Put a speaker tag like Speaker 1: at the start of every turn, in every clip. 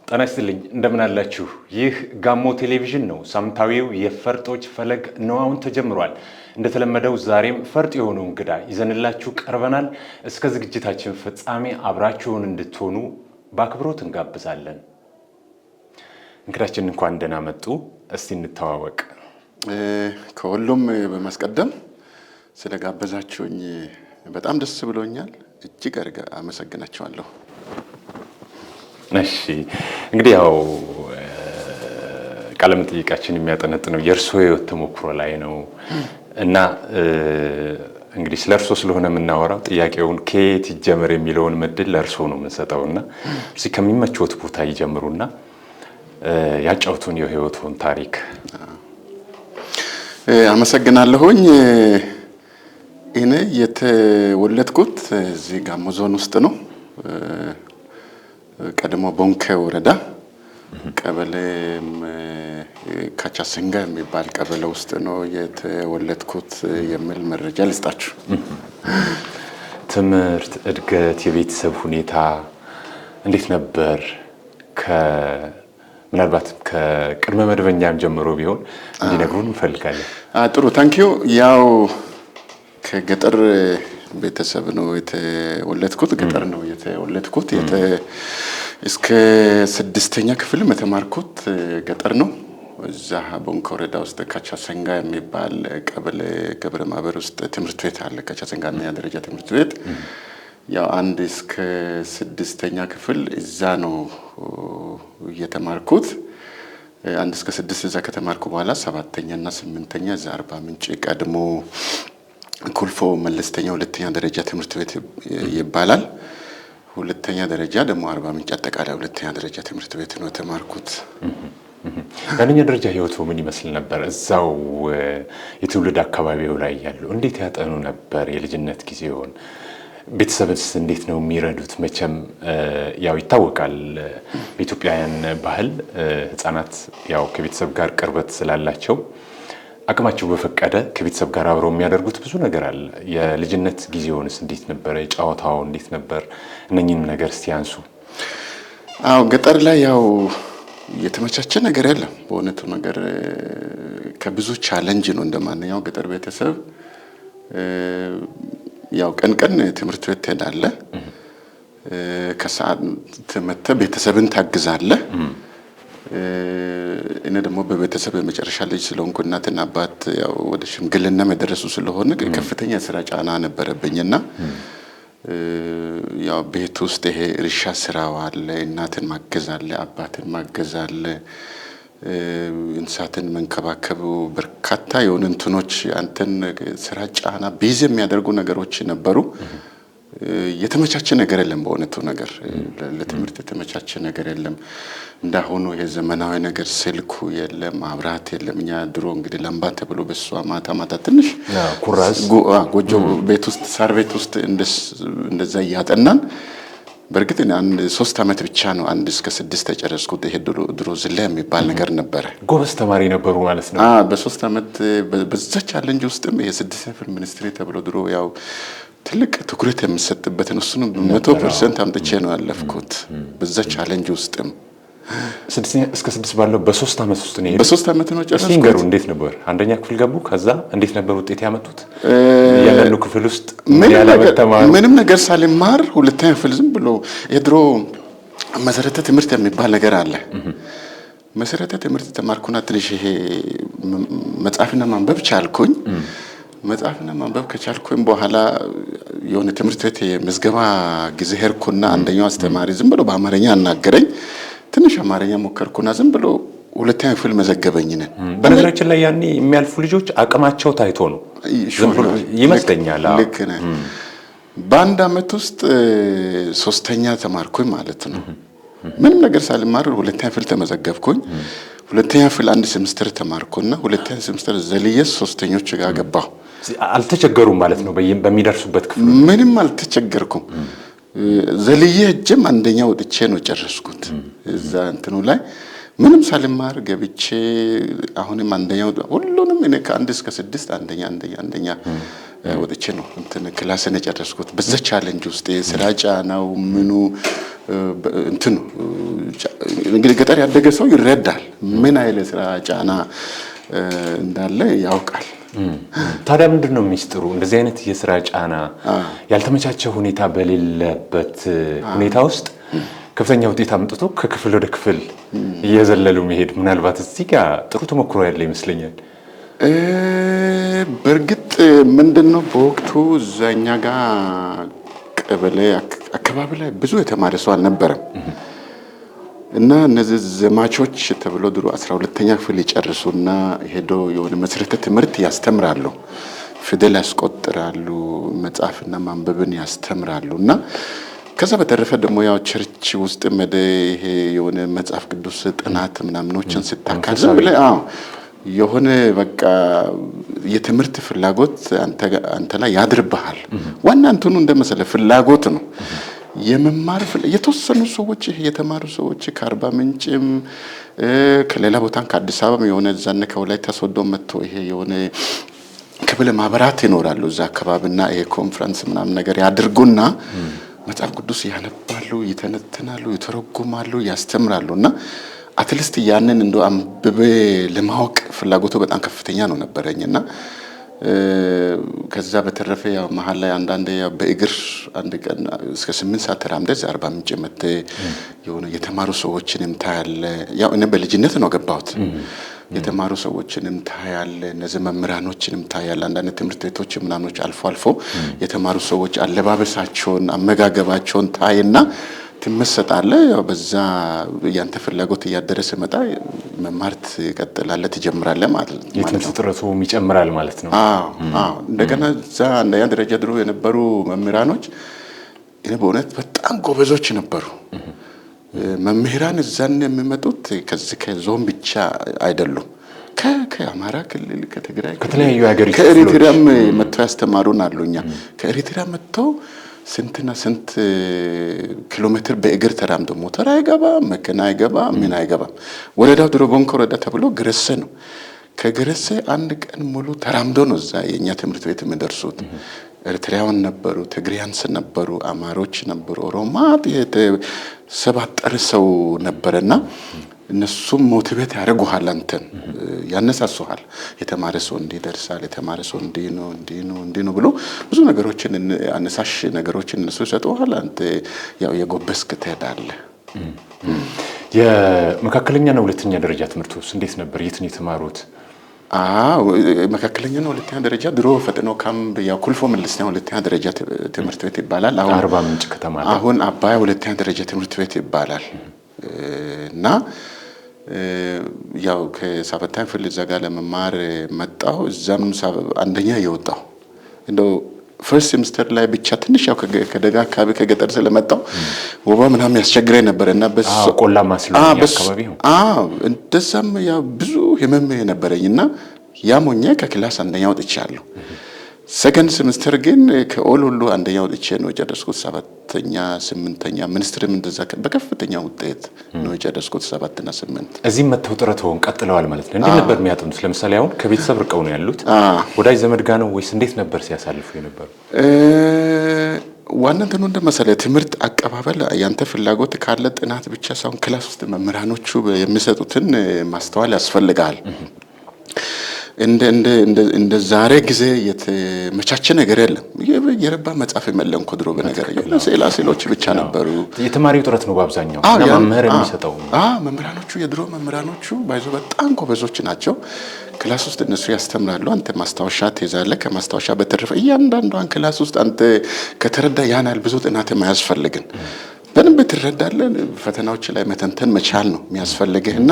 Speaker 1: ጤና ይስጥልኝ እንደምን አላችሁ? ይህ ጋሞ ቴሌቪዥን ነው። ሳምንታዊው የፈርጦች ፈለግ ነው አሁን ተጀምሯል። እንደተለመደው ዛሬም ፈርጥ የሆኑ እንግዳ ይዘንላችሁ ቀርበናል። እስከ ዝግጅታችን ፍጻሜ አብራችሁን እንድትሆኑ በአክብሮት እንጋብዛለን። እንግዳችን እንኳን ደህና መጡ። እስቲ እንተዋወቅ።
Speaker 2: ከሁሉም በማስቀደም ስለጋበዛችሁኝ በጣም ደስ ብሎኛል። እጅግ አድርጌ አመሰግናችኋለሁ።
Speaker 1: እሺ እንግዲህ ያው ቃለ መጠይቃችን የሚያጠነጥነው የእርሶ ህይወት ተሞክሮ ላይ ነው እና እንግዲህ ስለ እርሶ ስለሆነ የምናወራው ጥያቄውን ከየት ይጀምር የሚለውን ምድል ለእርሶ ነው የምንሰጠውና እስኪ ከሚመችዎት ቦታ ይጀምሩና ያጫውቱን የህይወቱን ታሪክ።
Speaker 2: አመሰግናለሁኝ። እኔ የተወለድኩት እዚህ ጋሞ ዞን ውስጥ ነው። ቀድሞ ቦንኬ ወረዳ ቀበሌ ካቻሰንጋ የሚባል ቀበሌ ውስጥ ነው የተወለድኩት የሚል መረጃ ልስጣችሁ።
Speaker 1: ትምህርት፣ እድገት፣ የቤተሰብ ሁኔታ እንዴት ነበር? ምናልባት ከቅድመ መደበኛም ጀምሮ ቢሆን እንዲነግሩን እንፈልጋለን።
Speaker 2: ጥሩ ታንኪዩ። ያው ከገጠር ቤተሰብ ነው የተወለድኩት። ገጠር ነው የተወለድኩት። እስከ 6ኛ ክፍል የተማርኩት ገጠር ነው። እዛ ቦንኬ ወረዳ ውስጥ ካቻሰንጋ የሚባል ቀበሌ ገብረ ማህበር ውስጥ ትምህርት ቤት አለ። ካቻሰንጋ አንደኛ ደረጃ ትምህርት ቤት ያው 1 እስከ 6ኛ ክፍል እዛ ነው የተማርኩት። 1 እስከ 6 እዛ ከተማርኩ በኋላ 7ኛ እና 8ኛ እዛ አርባ ምንጭ ቀድሞ ኩልፎ መለስተኛ 2ኛ ደረጃ ትምህርት ቤት ይባላል። 2ኛ ደረጃ ደግሞ አርባ ምንጭ አጠቃላይ 2ኛ ደረጃ ትምህርት ቤት ነው የተማርኩት።
Speaker 1: አንደኛ ደረጃ ህይወቱ ምን ይመስል ነበር? እዛው የትውልድ አካባቢው ላይ ያሉ እንዴት ያጠኑ ነበር? የልጅነት ጊዜውን ቤተሰብስ እንዴት ነው የሚረዱት? መቼም ያው ይታወቃል በኢትዮጵያውያን ባህል ህፃናት ያው ከቤተሰብ ጋር ቅርበት ስላላቸው አቅማቸው በፈቀደ ከቤተሰብ ጋር አብረው የሚያደርጉት ብዙ ነገር አለ። የልጅነት ጊዜውንስ እንዴት ነበር? ጨዋታው እንዴት ነበር? እነኚህን ነገር እስቲ አንሱ።
Speaker 2: ገጠር ላይ ያው የተመቻቸ ነገር የለም። በእውነቱ ነገር ከብዙ ቻሌንጅ ነው እንደማንኛው ገጠር ቤተሰብ። ያው ቀን ቀን ትምህርት ቤት ትሄዳለህ። ከሰዓት ተመተህ ቤተሰብን ታግዛለህ። እኔ ደግሞ በቤተሰብ የመጨረሻ ልጅ ስለሆንኩ እናትና አባት ያው ወደ ሽምግልና መድረሱ ስለሆነ ከፍተኛ ስራ ጫና ነበረብኝና ያው ቤት ውስጥ ይሄ እርሻ ስራው አለ፣ እናትን ማገዝ አለ፣ አባትን ማገዝ አለ፣ እንስሳትን መንከባከቡ በርካታ የሆኑ እንትኖች አንተን ስራ ጫና ቢዚ የሚያደርጉ ነገሮች ነበሩ። የተመቻቸ ነገር የለም። በእውነቱ ነገር ለትምህርት የተመቻቸ ነገር የለም። እንዳሁኑ የዘመናዊ ነገር ስልኩ የለም፣ ማብራት የለም። እኛ ድሮ እንግዲህ ላምባ ተብሎ በሷ ማታ ማታ ትንሽ
Speaker 1: ኩራዝ
Speaker 2: ጎጆ ቤት ውስጥ ሳር ቤት ውስጥ እንደዛ እያጠናን በርግጥ አንድ 3 ዓመት ብቻ ነው 1 እስከ 6 ተጨረስኩት። ይሄ ድሮ ዝላ የሚባል ነገር ነበረ።
Speaker 1: ጎበዝ ተማሪ ነበሩ ማለት ነው።
Speaker 2: በ3 ዓመት በዛ ቻሌንጅ ውስጥም ይሄ 6ኛ ክፍል ሚኒስትሪ ተብሎ ድሮ ያው ትልቅ ትኩረት የሚሰጥበት ነው። እሱን 100% አምጥቼ ነው ያለፍኩት። በዛ ቻሌንጅ ውስጥም
Speaker 1: 6ኛ እስከ 6 ባለው በ3 ዓመት ውስጥ ነው።
Speaker 2: በ3 ዓመት ነው ጨረስኩት።
Speaker 1: ሲንገሩ እንዴት ነበር? አንደኛ ክፍል ገቡ። ከዛ እንዴት ነበር ውጤት ያመጡት? ያለኑ ክፍል ውስጥ
Speaker 2: ምንም ነገር ሳልማር 2ኛ ክፍል ዝም ብሎ የድሮ መሰረተ ትምህርት የሚባል ነገር አለ። መሰረተ ትምህርት ተማርኩና ትንሽ ይሄ መጻፍና ማንበብ ቻልኩኝ። መጻፍና ማንበብ ከቻልኩኝ በኋላ የሆነ ትምህርት ቤት የምዝገባ ጊዜ ሄድኩና አንደኛው አስተማሪ ዝም ብሎ በአማርኛ አናገረኝ። ትንሽ አማርኛ ሞከርኩና ዝም ብሎ 2ኛ ክፍል መዘገበኝ ነን።
Speaker 1: በነገራችን ላይ ያኔ የሚያልፉ ልጆች አቅማቸው ታይቶ ነው ይመስለኛል።
Speaker 2: ልክ ነህ። በአንድ አመት ውስጥ 3ኛ ተማርኩኝ ማለት ነው። ምንም ነገር ሳልማር 2ኛ ክፍል ተመዘገብኩኝ። 2ኛ ክፍል 1 ሴምስተር ተማርኩና 2ኛ ሴምስተር ዘልዬ 3ኞች ጋር ገባሁ።
Speaker 1: አልተቸገሩም ማለት ነው? በሚደርሱበት ክፍል
Speaker 2: ምንም አልተቸገርኩም። ዘልዬ እጅም አንደኛ ወጥቼ ነው ጨረስኩት። እዛ እንትኑ ላይ ምንም ሳልማር ገብቼ አሁንም አንደኛው ሁሉንም እኔ ከ1 እስከ 6 አንደኛ ወጥቼ ነው እንትን ክላስን የጨረስኩት። በዛ ቻሌንጅ ውስጥ ስራ ጫናው ምኑ እንትኑ እንግዲህ ገጠር ያደገ ሰው ይረዳል ምን አይነት ስራ ጫና እንዳለ ያውቃል።
Speaker 1: ታዲያ ምንድነው ሚስጥሩ? እንደዚህ አይነት የስራ ጫና ያልተመቻቸ ሁኔታ በሌለበት ሁኔታ ውስጥ ከፍተኛ ውጤት አምጥቶ ከክፍል ወደ ክፍል እየዘለሉ መሄድ ምናልባት እዚህ ጋር ጥሩ ተሞክሮ ያለ ይመስለኛል።
Speaker 2: በእርግጥ ምንድነው በወቅቱ እዛኛ ጋር ቀበሌ አካባቢ ላይ ብዙ የተማረ ሰው አልነበረም እና እነዚህ ዘማቾች ተብሎ ድሮ 12ኛ ክፍል ይጨርሱና ሄዶ የሆነ መሰረተ ትምህርት ያስተምራሉ፣ ፊደል ያስቆጥራሉ፣ መጻፍና ማንበብን ያስተምራሉ እና ከዛ በተረፈ ደግሞ ያው ቸርች ውስጥ ይሄ የሆነ መጽሐፍ ቅዱስ ጥናት ምናምኖችን ስታካዝም ብለ የሆነ በቃ የትምህርት ፍላጎት አንተ ላይ ያድርብሃል። ዋና እንትኑ እንደመሰለ ፍላጎት ነው የመማር የተወሰኑ ሰዎች የተማሩ ሰዎች ከአርባ ምንጭም ከሌላ ቦታም ከአዲስ አበባም የሆነ ዛነ ከወላይታ ሶዶ መጥቶ ይሄ የሆነ ክፍለ ማህበራት ይኖራሉ እዛ አካባቢና ይሄ ኮንፈረንስ ምናምን ነገር ያድርጉና መጽሐፍ ቅዱስ ያነባሉ፣ ይተነትናሉ፣ ይተረጉማሉ፣ ያስተምራሉና አትሊስት ያንን እንደው አንብቤ ለማወቅ ፍላጎቱ በጣም ከፍተኛ ነው ነበረኝና ከዛ በተረፈ ያው መሃል ላይ አንዳንዴ ያው በእግር አንድ ቀን እስከ 8 ሰዓት ተራምደህ አርባ ምንጭ መጥተህ የሆነ የተማሩ ሰዎችንም ታያለ። ያው እኔ በልጅነት ነው ገባሁት። የተማሩ ሰዎችንም ታያለ፣ እነዚህ መምህራኖችንም ታያለ። አንዳንድ ትምህርት ቤቶች ምናምኖች አልፎ አልፎ የተማሩ ሰዎች አለባበሳቸውን አመጋገባቸውን ታይና ትመሰጣለህ። ያው በዛ ያንተ ፍላጎት እያደረ ሲመጣ መማር ትቀጥላለህ፣ ትጀምራለህ ማለት ነው።
Speaker 1: የትምህርት ጥረቱም ይጨምራል ማለት ነው።
Speaker 2: እንደገና እዛ አንደኛ ደረጃ ድሮ የነበሩ መምህራኖች እኔ በእውነት በጣም ጎበዞች ነበሩ። መምህራን እዛን የሚመጡት ከዚህ ከዞን ብቻ አይደሉም። ከአማራ ክልል፣ ከትግራይ፣
Speaker 1: ከተለያዩ ሀገሮች
Speaker 2: ከኤሪትሪያም መጥተው ያስተማሩን አሉኛ። ከኤሪትሪያ መጥተው ስንትና ስንት ኪሎ ሜትር በእግር ተራምዶ ሞተር አይገባ፣ መኪና አይገባ፣ ምን አይገባም። ወረዳው ድሮ ቦንኮ ወረዳ ተብሎ ግረሴ ነው። ከግረሴ አንድ ቀን ሙሉ ተራምዶ ነው እዛ የኛ ትምህርት ቤት የሚደርሱት። ኤርትራውያን ነበሩ፣ ትግሪያንስ ነበሩ፣ አማሮች ነበሩ፣ ኦሮማት የተሰባጠረ ሰው ነበረና እነሱም ሞቲቬት ያደርጉሃል፣ አንተን ያነሳሱሃል። የተማረ ሰው እንዲደርሳል፣ የተማረ ሰው እንዲህ ነው ብሎ ብዙ ነገሮችን አነሳሽ ነገሮችን እነሱ ይሰጡሃል። አንተ ያው የጎበስክ ትሄዳለህ።
Speaker 1: የመካከለኛና ሁለተኛ ደረጃ ትምህርቱስ እንዴት ነበር? የት ነው የተማሩት?
Speaker 2: መካከለኛና ሁለተኛ ደረጃ ድሮ ፈጥኖ ካምፕ ያው ኩልፎ መለስተኛ ሁለተኛ ደረጃ ትምህርት ቤት ይባላል። አሁን
Speaker 1: አርባ ምንጭ ከተማ
Speaker 2: አሁን አባያ ሁለተኛ ደረጃ ትምህርት ቤት ይባላል እና ያው ከሰባተኛ ክፍል እዛ ጋር ለመማር መጣሁ። እዛም አንደኛ የወጣሁ እንደው ፈርስት ሴሚስተር ላይ ብቻ ትንሽ ያው ከደጋ አካባቢ ከገጠር ስለመጣሁ ወባ ምናምን ያስቸግረኝ ነበርና
Speaker 1: ቆላማ ስለሆነ አካባቢው
Speaker 2: እንደዛም ያው ብዙ ህመም ነበረኝና ያሞኛ ከክላስ አንደኛ ወጥቻለሁ። ሰከንድ ሴሚስተር ግን ከኦል ሁሉ አንደኛ ወጥቼ ነው የጨረስኩት። 7ኛ 8ኛ ሚኒስትርም እንደዛ በከፍተኛ ውጤት ነው የጨረስኩት 7 እና 8።
Speaker 1: እዚህ መተው ጥረቱን ቀጥለዋል ማለት ነው። እንዴት ነበር የሚያጠኑት? ለምሳሌ አሁን ከቤተሰብ ርቀው ነው ያሉት፣ ወዳጅ ዘመድ ጋር ነው ወይስ እንዴት ነበር ሲያሳልፉ የነበሩ?
Speaker 2: ዋና እንትኑ እንደመሰለ ትምህርት አቀባበል ያንተ ፍላጎት ካለ ጥናት ብቻ ሳይሆን ክላስ ውስጥ መምህራኖቹ የሚሰጡትን ማስተዋል ያስፈልጋል። እንደ ዛሬ ጊዜ የተመቻቸ ነገር የለም። የረባ መጻፍ የመለንኮ ድሮ በነገር ስዕሎች ብቻ ነበሩ።
Speaker 1: የተማሪው ጥረት ነው በአብዛኛው መምህር የሚሰጠው።
Speaker 2: መምህራኖቹ የድሮ መምህራኖቹ ባይዞ በጣም ጎበዞች ናቸው። ክላስ ውስጥ እነሱ ያስተምራሉ፣ አንተ ማስታወሻ ትይዛለህ። ከማስታወሻ በተረፈ እያንዳንዷን ክላስ ውስጥ አንተ ከተረዳ ያን ያህል ብዙ ጥናት አያስፈልግም። በደንብ ትረዳለህ። ፈተናዎች ላይ መተንተን መቻል ነው የሚያስፈልግህና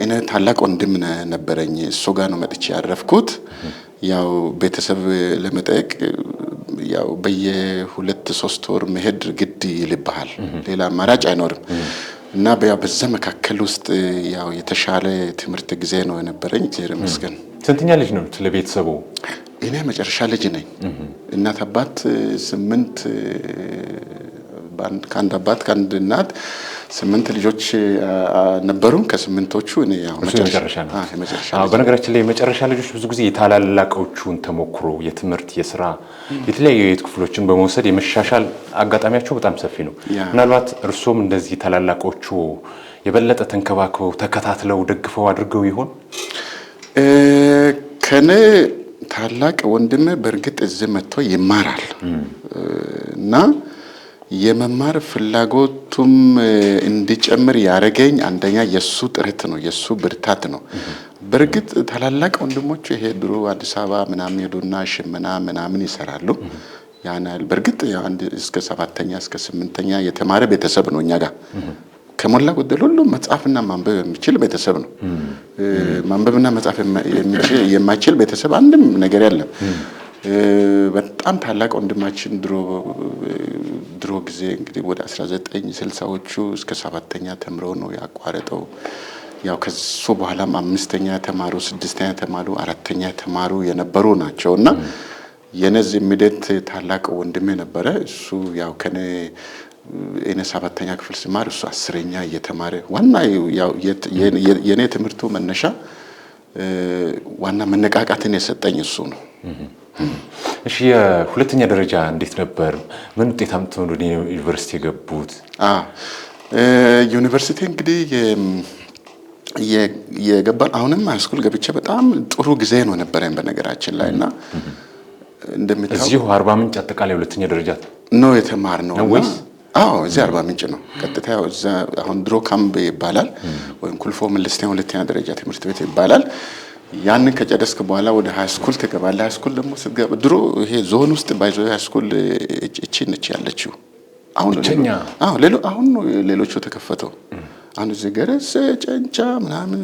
Speaker 2: እኔ ታላቅ ወንድም ነበረኝ። እሱ ጋር ነው መጥቼ ያረፍኩት። ያው ቤተሰብ ለመጠየቅ ያው በየ2-3 ወር መሄድ ግድ ይልብሃል፣ ሌላ አማራጭ አይኖርም። እና በዛ መካከል ውስጥ ያው የተሻለ ትምህርት ጊዜ ነው የነበረኝ። እግዚአብሔር ይመስገን።
Speaker 1: ስንተኛ ልጅ ነው ለቤተሰቡ?
Speaker 2: እኔ መጨረሻ ልጅ ነኝ። እናት አባት 8 ከአንድ አባት ከአንድ እናት 8 ልጆች ነበሩ። ከ8ቶቹ እኔ ያው
Speaker 1: መጨረሻ ነው። በነገራችን ላይ የመጨረሻ ልጆች ብዙ ጊዜ የታላላቆቹን ተሞክሮ የትምህርት፣ የስራ፣ የተለያዩ የህይወት ክፍሎችን በመውሰድ የመሻሻል አጋጣሚያቸው በጣም ሰፊ ነው። ምናልባት እርሶም እንደዚህ ታላላቆቹ የበለጠ ተንከባክበው ተከታትለው ደግፈው አድርገው ይሆን?
Speaker 2: ከኔ ታላቅ ወንድሜ በእርግጥ እዚህ መጥቶ ይማራል እና የመማር ፍላጎቱም እንዲጨምር ያደረገኝ አንደኛ የሱ ጥረት ነው፣ የሱ ብርታት ነው። በእርግጥ ታላላቅ ወንድሞቹ ይሄ ድሮ አዲስ አበባ ምናምን ሄዱና ሽመና ምናምን ይሰራሉ። ያናል በእርግጥ እስከ 7ኛ እስከ 8ኛ የተማረ ቤተሰብ ነው እኛ ጋር። ከሞላ ጎደል ሁሉ መጻፍና ማንበብ የሚችል ቤተሰብ ነው። ማንበብና መጻፍ የማይችል ቤተሰብ አንድም ነገር የለም። በጣም ታላቅ ወንድማችን ድሮ ጊዜ እንግዲህ ወደ 1960ዎቹ እስከ 7ኛ ተምሮ ነው ያቋረጠው። ያው ከሱ በኋላም 5ኛ ተማሩ፣ 6ኛ ተማሩ፣ 4ኛ ተማሩ የነበሩ ናቸውና የነዚህ ምደት ታላቅ ወንድሜ ነበረ። እሱ ያው ከኔ እኔ 7ኛ ክፍል ሲማር እሱ 10ኛ እየተማረ ዋና ያው የኔ ትምህርቱ መነሻ ዋና መነቃቃትን የሰጠኝ እሱ ነው።
Speaker 1: እሺ የሁለተኛ ደረጃ እንዴት ነበር? ምን ውጤት አምጥተው ወደ ዩኒቨርሲቲ የገቡት?
Speaker 2: ዩኒቨርሲቲ እንግዲህ የገባን አሁንም ሃይስኩል ገብቼ በጣም ጥሩ ጊዜ ነው ነበረኝ በነገራችን ላይና እንደምታውቁ
Speaker 1: እዚሁ አርባ ምንጭ አጠቃላይ ሁለተኛ ደረጃ
Speaker 2: ነው የተማርነው ወይስ? አዎ እዚህ አርባ ምንጭ ነው ቀጥታ። እዛ አሁን ድሮ ካምፕ ይባላል ወይም ኩልፎ መለስተኛ ሁለተኛ ደረጃ ትምህርት ቤት ይባላል። ያንን ከጨረስክ በኋላ ወደ ሃይስኩል ትገባለህ። ሃይስኩል ደግሞ ስትገባ ድሮ ይሄ ዞን ውስጥ ባይዞ ሃይስኩል እቺ ነች ያለችው። አሁን ነው ሌሎቹ ተከፈተው። አሁን እዚህ ገረስ ጨንቻ ምናምን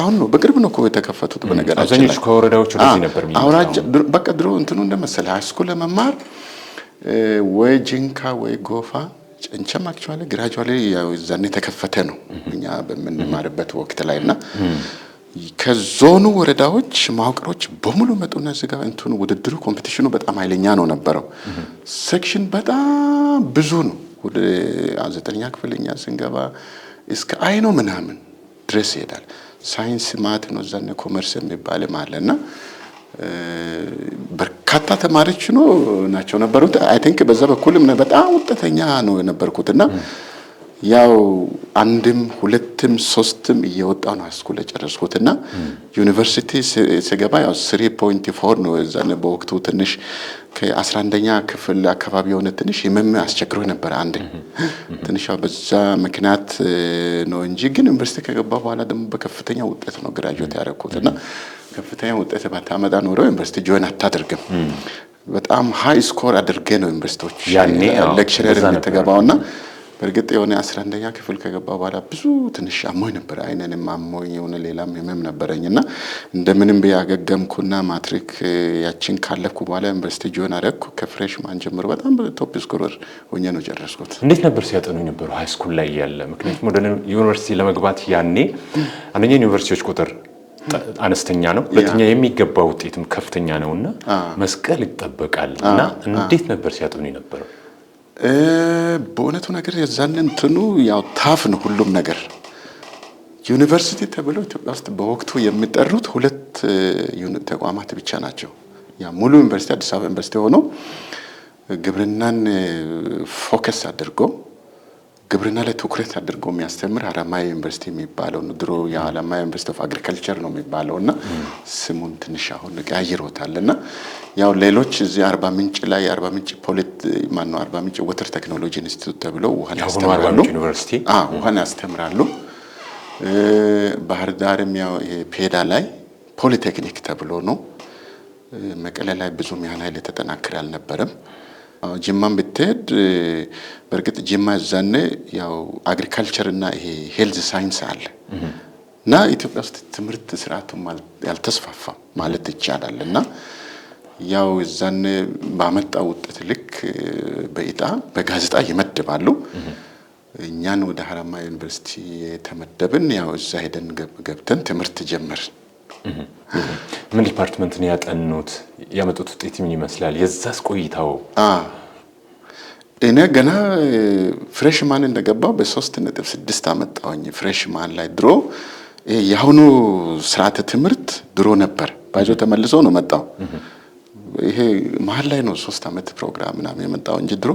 Speaker 2: አሁን ነው በቅርብ ነው እኮ የተከፈቱት። በነገራችን
Speaker 1: አብዛኞቹ ከወረዳዎች ወደዚህ ነበር
Speaker 2: አውራጃ በቃ ድሮ እንትኑ እንደመሰለ ሃይስኩል ለመማር ወይ ጂንካ ወይ ጎፋ ጨንቻም አክቹአሊ ግራጁዋሊ ያው እዛኔ ተከፈተ ነው እኛ በምንማርበት ወቅት ላይና ከዞኑ ወረዳዎች ማውቀሮች በሙሉ መጡና እዚጋ እንትኑ ውድድሩ ኮምፒቲሽኑ በጣም ኃይለኛ ነው ነበረው። ሴክሽን በጣም ብዙ ነው። ወደ 9ኛ ክፍልኛ ስንገባ እስከ አይኖ ምናምን ድረስ ይሄዳል። ሳይንስ ማት ነው እዛኔ ኮመርስ የሚባል ማለና በርካታ ተማሪዎች ናቸው ነበሩት። አይ ቲንክ በዛ በኩልም በጣም ውጤተኛ ነው የነበርኩትና ያው አንድም ሁለትም ሶስትም እየወጣው ነው ሃይስኩል የጨረስኩትና ዩኒቨርሲቲ ስገባ ያው 3.4 ነው እዛኔ በወቅቱ ትንሽ ከ11ኛ ክፍል አካባቢ የሆነ ትንሽ ህመም አስቸግሮ ነበር። አንድ ትንሽ ያው በዛ ምክንያት ነው እንጂ ግን ዩኒቨርሲቲ ከገባ በኋላ ደግሞ በከፍተኛ ውጤት ነው ግራጁዌት ያደረኩትና ከፍተኛ ውጤት ባታመጣ ኖሮ ዩኒቨርሲቲ ጆይን አታደርግም። በጣም ሃይ ስኮር አድርጌ ነው ዩኒቨርሲቲዎች ሌክቸረር የተገባውና በእርግጥ የሆነ 11ኛ ክፍል ከገባ በኋላ ብዙ ትንሽ አሞኝ ነበር። አይነንም አሞኝ የሆነ ሌላም ህመም ነበረኝና እንደምንም ቢያገገምኩና ማትሪክ ያችን ካለፍኩ በኋላ ዩኒቨርሲቲ ጆይን አደረኩ። ከፍሬሽማን ጀምሮ በጣም ቶፕ ስኮረር ሆኜ ነው ጨረስኩት።
Speaker 1: እንዴት ነበር ሲያጠኑ የነበሩ ሃይስኩል ላይ ያለ? ምክንያቱም ወደ ዩኒቨርሲቲ ለመግባት ያኔ አንደኛ ዩኒቨርሲቲዎች ቁጥር አነስተኛ ነው፣ ሁለተኛ የሚገባው ውጤትም ከፍተኛ ነውና መስቀል ይጠበቃል እና እንዴት ነበር ሲያጠኑ የነበረው?
Speaker 2: በእውነቱ ነገር የዛን እንትኑ ያው ታፍ ነው ሁሉም ነገር። ዩኒቨርሲቲ ተብሎ ኢትዮጵያ ውስጥ በወቅቱ የሚጠሩት 2 ተቋማት ብቻ ናቸው። ያ ሙሉ ዩኒቨርሲቲ አዲስ አበባ ዩኒቨርሲቲ ሆኖ ግብርናን ፎከስ አድርጎ ግብርና ላይ ትኩረት አድርጎ የሚያስተምር ሀረማያ ዩኒቨርሲቲ የሚባለው ነው። ድሮ የሀረማያ ዩኒቨርሲቲ ኦፍ አግሪካልቸር ነው የሚባለውና ስሙን ትንሽ አሁን ቀይሮታልና ያው ሌሎች እዚህ አርባ ምንጭ ላይ አርባ ምንጭ አርባ ምንጭ ወተር ቴክኖሎጂ ኢንስቲትዩት ተብሎ ውሃን ያስተምራሉ። ውሃን ያስተምራሉ። ባህር ዳርም ያው ፔዳ ላይ ፖሊቴክኒክ ተብሎ ነው። መቀሌ ላይ ብዙም ያን ኃይል የተጠናከረ አልነበረም። ጅማም ብትሄድ በእርግጥ ጅማ እዛኔ ያው አግሪካልቸር እና ይሄ ሄልዝ ሳይንስ አለ እና ኢትዮጵያ ውስጥ ትምህርት ስርዓቱም ያልተስፋፋ ማለት ይቻላል እና ያው እዛኔ ባመጣው ውጤት ልክ በጋዜጣ ይመድባሉ። እኛን ወደ ሀረማያ ዩኒቨርሲቲ የተመደብን ያው እዛ ሄደን ገብተን ትምህርት ጀመርን።
Speaker 1: ምን ዲፓርትመንት ነው ያጠኑት? ያመጡት ውጤት ምን ይመስላል? የዛስ ቆይታው?
Speaker 2: እኔ ገና ፍሬሽማን እንደገባው በ3.6 አመጣሁኝ። ፍሬሽማን ላይ ድሮ የአሁኑ ስርዓተ ትምህርት ድሮ ነበር ባይዞ ተመልሶ ነው መጣው። ይሄ መሀል ላይ ነው 3 አመት ፕሮግራም ምናምን የመጣው እንጂ ድሮ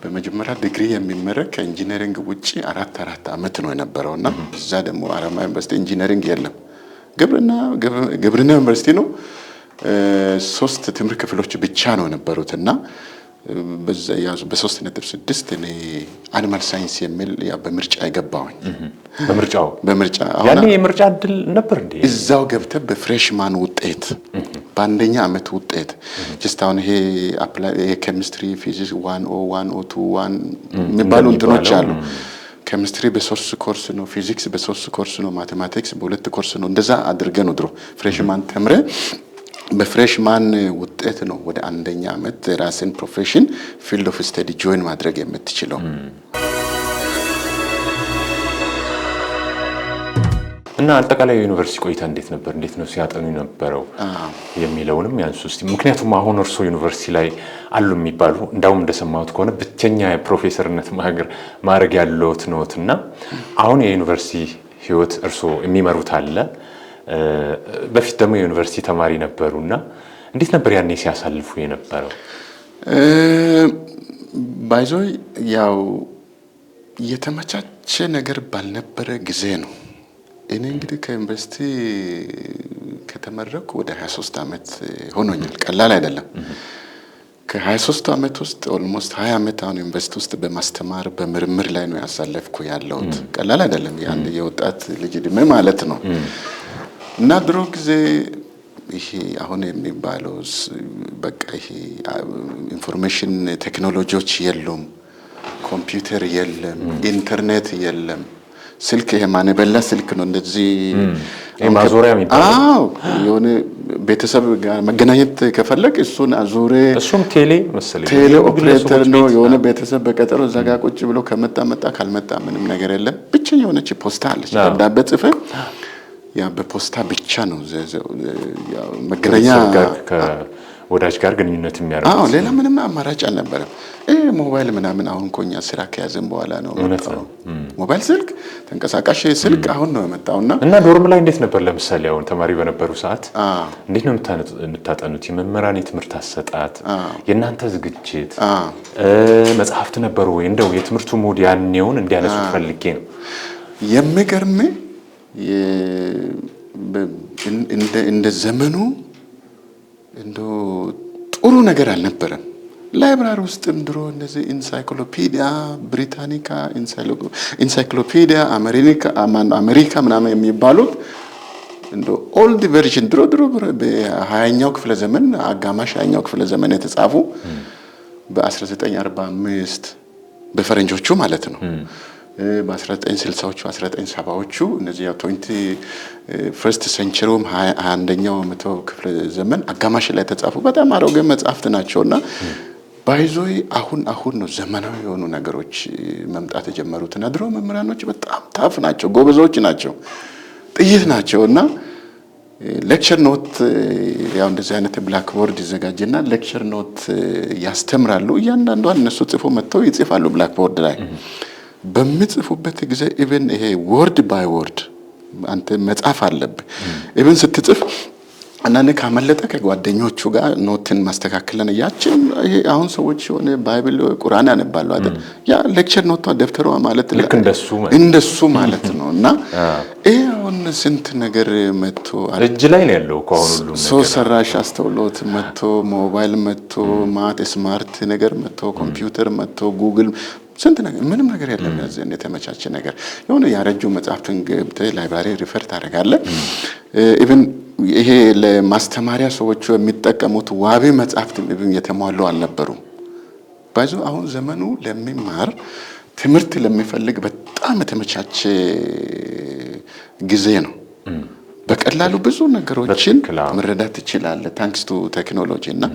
Speaker 2: በመጀመሪያ ዲግሪ የሚመረቅ ከኢንጂነሪንግ ውጪ 4 አመት ነው የነበረውና እዛ ደግሞ አረማ ዩኒቨርሲቲ ኢንጂነሪንግ የለም፣ ግብርና ዩኒቨርሲቲ ነው። 3 ትምህርት ክፍሎች ብቻ ነው የነበሩትና በዛ ያዙ በ3.6 እኔ አኒማል ሳይንስ የሚል ያ በምርጫ የገባሁኝ። በምርጫ
Speaker 1: ያኔ የምርጫ እድል ነበር እንዴ?
Speaker 2: እዛው ገብተህ በፍሬሽማን ውጤት በአንደኛ አመት ውጤት ጀስት አሁን ይሄ ኬሚስትሪ ፊዚክስ 101 101 የሚባሉ እንትኖች አሉ። ኬሚስትሪ በ3 ኮርስ ነው፣ ፊዚክስ በ3 ኮርስ ነው፣ ማቴማቲክስ በ2 ኮርስ ነው። እንደዛ አድርገህ ነው ድሮ ፍሬሽማን ተምረህ በፍሬሽማን ውጤት ነው ወደ አንደኛ አመት ራስን ፕሮፌሽን ፊልድ ኦፍ ስተዲ ጆይን ማድረግ የምትችለው።
Speaker 1: እና አጠቃላይ ዩኒቨርሲቲ ቆይታ እንዴት ነበር? እንዴት ነው ሲያጠኑ የነበረው የሚለውንም ያንሱ እስቲ። ምክንያቱም አሁን እርሶ ዩኒቨርሲቲ ላይ አሉ የሚባሉ እንዳውም እንደሰማሁት ከሆነ ብቸኛ የፕሮፌሰርነት ማዕረግ ያለዎት ነዎትና አሁን የዩኒቨርሲቲ ህይወት እርሶ የሚመሩት አለ፣ በፊት ደግሞ የዩኒቨርሲቲ ተማሪ ነበሩና እንዴት ነበር ያኔ ሲያሳልፉ የነበረው?
Speaker 2: ባይዞይ ያው የተመቻቸ ነገር ባልነበረ ጊዜ ነው። እኔ እንግዲህ ከዩኒቨርሲቲ ከተመረኩ ወደ 23 አመት ሆኖኛል። ቀላል አይደለም። ከ23 አመት ውስጥ ኦልሞስት 20 አመት አሁን ዩኒቨርሲቲ ውስጥ በማስተማር በምርምር ላይ ነው ያሳለፍኩ ያለሁት። ቀላል አይደለም። ያን የወጣት ልጅ እድሜ ማለት ነው። እና ድሮ ጊዜ ይሄ አሁን የሚባለው በቃ ይሄ ኢንፎርሜሽን ቴክኖሎጂዎች የሉም፣ ኮምፒውተር የለም፣ ኢንተርኔት የለም። ስልክ ይሄ ማንበላ ስልክ ነው እንደዚህ
Speaker 1: ማዞሪያ የሚባለው
Speaker 2: የሆነ ቤተሰብ ጋር መገናኘት ከፈለግ እሱን አዞሬ
Speaker 1: እሱም ቴሌ መሰለኝ
Speaker 2: ቴሌ ኦፕሬተር ነው። የሆነ ቤተሰብ በቀጠሮ እዛ ጋር ቁጭ ብሎ ከመጣ ካልመጣ ምንም ነገር የለም። ብቻኛ የሆነች ፖስታ አለች፣ ደብዳቤ ጽፈህ ያ በፖስታ ብቻ ነው ያው መገናኛ
Speaker 1: ከወዳጅ ጋር ግንኙነት የሚያደርጉት።
Speaker 2: ሌላ ምንም አማራጭ አልነበረም። ሞባይል ምናምን አሁን ኮኛ ስራ ከያዘን በኋላ ነው መጣው። ሞባይል ስልክ፣ ተንቀሳቃሽ ስልክ አሁን ነው የመጣውና
Speaker 1: እና ዶርም ላይ እንዴት ነበር? ለምሳሌ አሁን ተማሪ በነበሩ ሰዓት እንዴት ነው የምታጠኑት? የመምህራን የትምህርት አሰጣጥ፣ የእናንተ ዝግጅት፣ መጽሐፍት ነበሩ ወይ? እንደው የትምህርቱ ሞድ ያኔውን እንዲያነሱ ፈልጌ ነው።
Speaker 2: የሚገርም እንደ ዘመኑ እንዶ ጥሩ ነገር አልነበረም። ላይብራሪ ውስጥም ድሮ እንደዚህ ኢንሳይክሎፒዲያ ብሪታኒካ፣ ኢንሳይክሎፒዲያ አሜሪካ ምናምን የሚባሉት እንዶ ኦልድ ቨርዥን ድሮ በ20ኛው ክፍለ ዘመን አጋማሽ 20ኛው ክፍለ ዘመን የተጻፉ በ1945 በፈረንጆቹ ማለት ነው። በ1960ዎቹ 1970ዎቹ እነዚህ ያው 21st ሴንቸሪውም 21ኛው መቶ ክፍለ ዘመን አጋማሽ ላይ ተጻፉ በጣም አሮጌ መጽሐፍት ናቸውና ባይዞይ አሁን ነው ዘመናዊ የሆኑ ነገሮች መምጣት የጀመሩትና ድሮ መምህራኖች በጣም ታፍ ናቸው፣ ጎበዞች ናቸው፣ ጥይት ናቸውና ሌክቸር ኖት ያው እንደዚህ አይነት ብላክ ቦርድ ይዘጋጅና ሌክቸር ኖት ያስተምራሉ። እያንዳንዷን እነሱ ጽፎ መጥተው ይጽፋሉ ብላክ ቦርድ ላይ። በሚጽፉበት ጊዜ ኢቭን ይሄ ወርድ ባይ ወርድ አንተ መጻፍ አለብህ። ኢቭን ስትጽፍ አንዳንዴ ካመለጠ ከጓደኞቹ ጋር ኖትን ማስተካከለን ያችን ይሄ አሁን ሰዎች የሆነ ባይብል ቁርአን ያነባሉ አይደል? ያ ሌክቸር ኖቷ ደብተሯ ማለት እንደሱ ማለት ነው። እና ይሄ አሁን ስንት ነገር መጥቶ
Speaker 1: እጅ ላይ ነው ያለው ከአሁን ሁሉ ነገር
Speaker 2: ሰው ሰራሽ አስተውሎት መጥቶ ሞባይል መጥቶ ማት ስማርት ነገር መጥቶ ኮምፒውተር መጥቶ ጉግል ስንት ነገር ምንም ነገር የለም። ያዘን የተመቻቸ ነገር የሆነ ያረጁ መጽሐፍትን ገብተህ ላይብራሪ ሪፈር ታደርጋለህ። ኢቭን ይሄ ለማስተማሪያ ሰዎች የሚጠቀሙት ዋቢ መጽሐፍት የተሟሉ አልነበሩም። ባይዞ አሁን ዘመኑ ለሚማር ትምህርት ለሚፈልግ በጣም የተመቻቸ ጊዜ ነው። በቀላሉ ብዙ ነገሮችን መረዳት ትችላለህ ታንክስ ቱ ቴክኖሎጂ። እና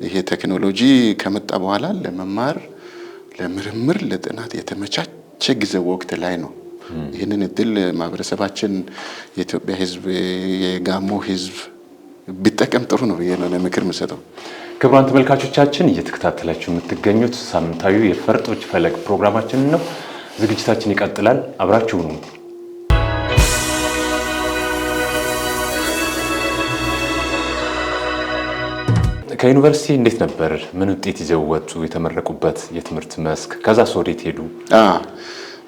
Speaker 2: ይሄ ቴክኖሎጂ ከመጣ በኋላ ለመማር ለምርምር ለጥናት የተመቻቸ ጊዜ ወቅት ላይ ነው። ይህንን እድል ማህበረሰባችን የኢትዮጵያ ሕዝብ የጋሞ ሕዝብ ቢጠቀም ጥሩ ነው ብዬ ነው ምክር የምሰጠው።
Speaker 1: ክቡራን ተመልካቾቻችን እየተከታተላችሁ የምትገኙት ሳምንታዊ የፈርጦች ፈለግ ፕሮግራማችንን ነው። ዝግጅታችን ይቀጥላል። አብራችሁ ሁኑ። ከዩኒቨርሲቲ እንዴት ነበር? ምን ውጤት ይዘው ወጡ? የተመረቁበት የትምህርት መስክ ከዛስ ወዴት ሄዱ?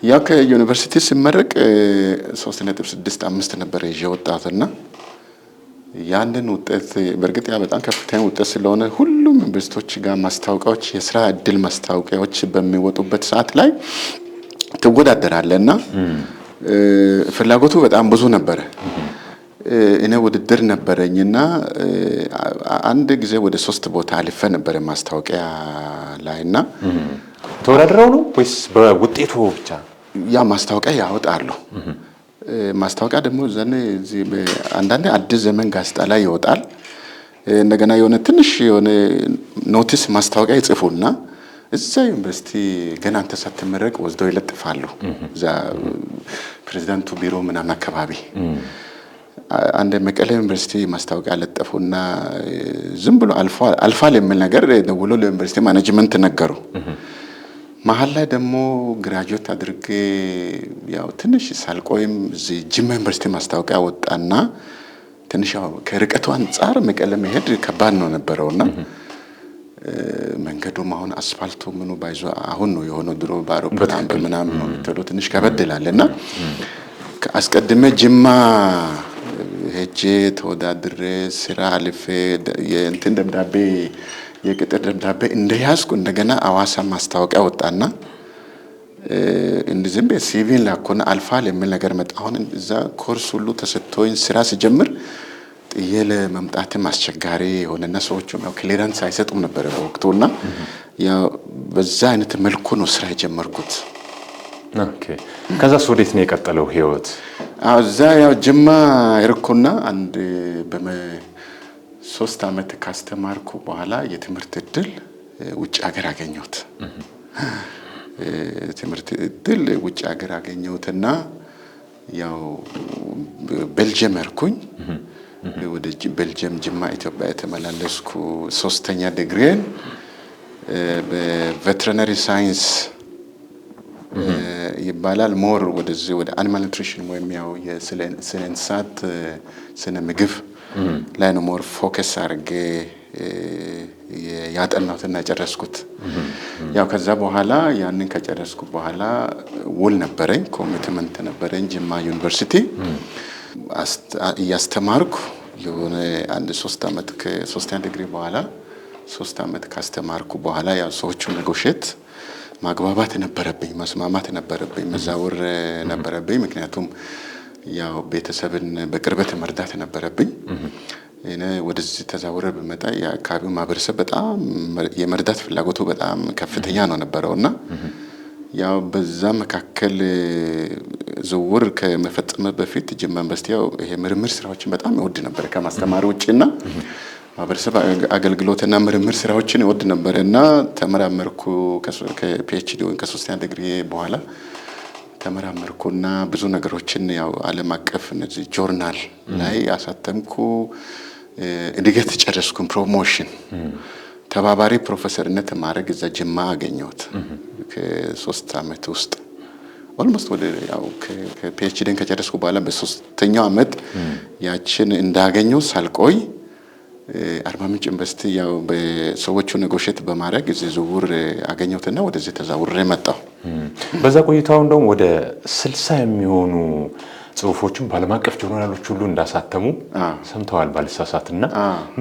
Speaker 2: ያው ከዩኒቨርሲቲ ሲመረቅ 3.65 ነበር ይዤ ወጣትና ያንን ውጤት በእርግጥ ያ በጣም ከፍተኛ ውጤት ስለሆነ ሁሉም ዩኒቨርሲቲዎች ጋር ማስታወቂያዎች፣ የስራ እድል ማስታወቂያዎች በሚወጡበት ሰዓት ላይ ትወዳደራለና ፍላጎቱ በጣም ብዙ ነበረ። እኔ ውድድር ነበረኝና አንድ ጊዜ ወደ 3 ቦታ አልፌ ነበር ማስታወቂያ ላይና
Speaker 1: ተወዳድረው ነው ወይስ በውጤቱ ብቻ?
Speaker 2: ያ ማስታወቂያ ያወጣሉ። ማስታወቂያ ደግሞ ዘኔ እዚህ አንዳንዴ አዲስ ዘመን ጋዜጣ ላይ ይወጣል። እንደገና የሆነ ትንሽ የሆነ ኖቲስ ማስታወቂያ ይጽፉና እዛ ዩኒቨርሲቲ ገና አንተ ሳትመረቅ ወስደው ይለጥፋሉ። እዛ ፕሬዝዳንቱ ቢሮ ምናምን አካባቢ አንድ መቀሌ ዩኒቨርሲቲ ማስታወቂያ ለጠፉና ዝም ብሎ አልፋል የሚል ነገር ደውሎ ለዩኒቨርሲቲ ማኔጅመንት ነገሩ። መሀል ላይ ደግሞ ግራጁዌት አድርጌ ያው ትንሽ ሳልቆይም እዚህ ጅማ ዩኒቨርሲቲ ማስታወቂያ ወጣና ትንሽ ያው ከርቀቱ አንጻር መቀሌ መሄድ ከባድ ነው ነበረውና መንገዱም አሁን አስፋልቱ ምኑ ባይዞ አሁን ነው የሆነው። ድሮ በአውሮፕላን በምናምን ነው ተሎ ትንሽ ከበድ ይላልና አስቀድሜ ጅማ ሄጄ ተወዳድሬ ስራ አልፌ የእንትን ደብዳቤ የቅጥር ደብዳቤ እንደያዝኩ እንደገና አዋሳ ማስታወቂያ ወጣና እንደዚህም በሲቪን ላኮና አልፋል የሚል ነገር መጣ። አሁን እዛ ኮርስ ሁሉ ተሰጥቶኝ ስራ ሲጀምር ጥዬ ለመምጣትም አስቸጋሪ ሆነና ሰዎቹም ያው ክሊራንስ አይሰጡም ነበር በወቅቱና ያው በዛ አይነት መልኩ ነው ስራ የጀመርኩት።
Speaker 1: ኦኬ። ከዛስ ወዴት ነው የቀጠለው ህይወት?
Speaker 2: እዛ ያው ጅማ ይርኩና አንድ በ3 አመት ካስተማርኩ በኋላ የትምህርት እድል ውጭ ሀገር አገኘሁት። ትምህርት እድል ውጭ ሀገር አገኘሁትና ያው ቤልጅየም ሄድኩኝ። ወደ ቤልጅየም ጅማ ኢትዮጵያ የተመላለስኩ 3ኛ ዲግሪን በቬተሪነሪ ሳይንስ ይባላል። ሞር ወደዚህ ወደ አኒማል ኒውትሪሽን ወይም ያው ስለ እንስሳት ስነ ምግብ ላይ ነው ሞር ፎከስ አድርጌ ያጠናሁትና ጨረስኩት። ያው ከዛ በኋላ ያንን ከጨረስኩ በኋላ ውል ነበረኝ፣ ኮሚትመንት ነበረኝ ጅማ ዩኒቨርሲቲ እያስተማርኩ የሆነ አንድ 3 አመት ከ3ኛ ዲግሪ በኋላ 3 አመት ካስተማርኩ በኋላ ያው ሰዎቹ ኔጎሼት ማግባባት ነበረብኝ፣ መስማማት ነበረብኝ፣ መዛወር ነበረብኝ። ምክንያቱም ያው ቤተሰብን በቅርበት መርዳት ነበረብኝ። እኔ ወደዚህ ተዛውረ በመጣ የአካባቢው ማህበረሰብ በጣም የመርዳት ፍላጎቱ በጣም ከፍተኛ ነው ነበረውና ያው በዛ መካከል ዝውውር ከመፈጸም በፊት ጅማ ዩኒቨርሲቲ ያው ይሄ ምርምር ስራዎችን በጣም ይወድ ነበር ከማስተማር ውጪና ማህበረሰብ አገልግሎትና ምርምር ስራዎችን ይወድ ነበርና ተመራመርኩ። ከፒኤችዲ ወይ ከ3ኛ ዲግሪ በኋላ ተመራመርኩና ብዙ ነገሮችን ያው ዓለም አቀፍ እነዚህ ጆርናል ላይ አሳተምኩ። እድገት ጨረስኩ። ፕሮሞሽን ተባባሪ ፕሮፌሰርነት ማድረግ እዛ ጅማ አገኘሁት። ከ3 አመት ውስጥ ኦልሞስት ወደ ያው ከፒኤችዲን ከጨረስኩ በኋላ በ3ኛው አመት ያችን እንዳገኘው ሳልቆይ አርባ ምንጭ ዩኒቨርሲቲ ያው በሰዎቹ ኔጎሼት በማድረግ እዚህ ዝውውር አገኘሁትና ወደዚህ ተዛውሬ መጣሁ።
Speaker 1: በዛ ቆይታው እንደውም ወደ 60 የሚሆኑ ጽሁፎችን በዓለም አቀፍ ጆርናሎች ሁሉ እንዳሳተሙ ሰምተዋል ባልሳሳትና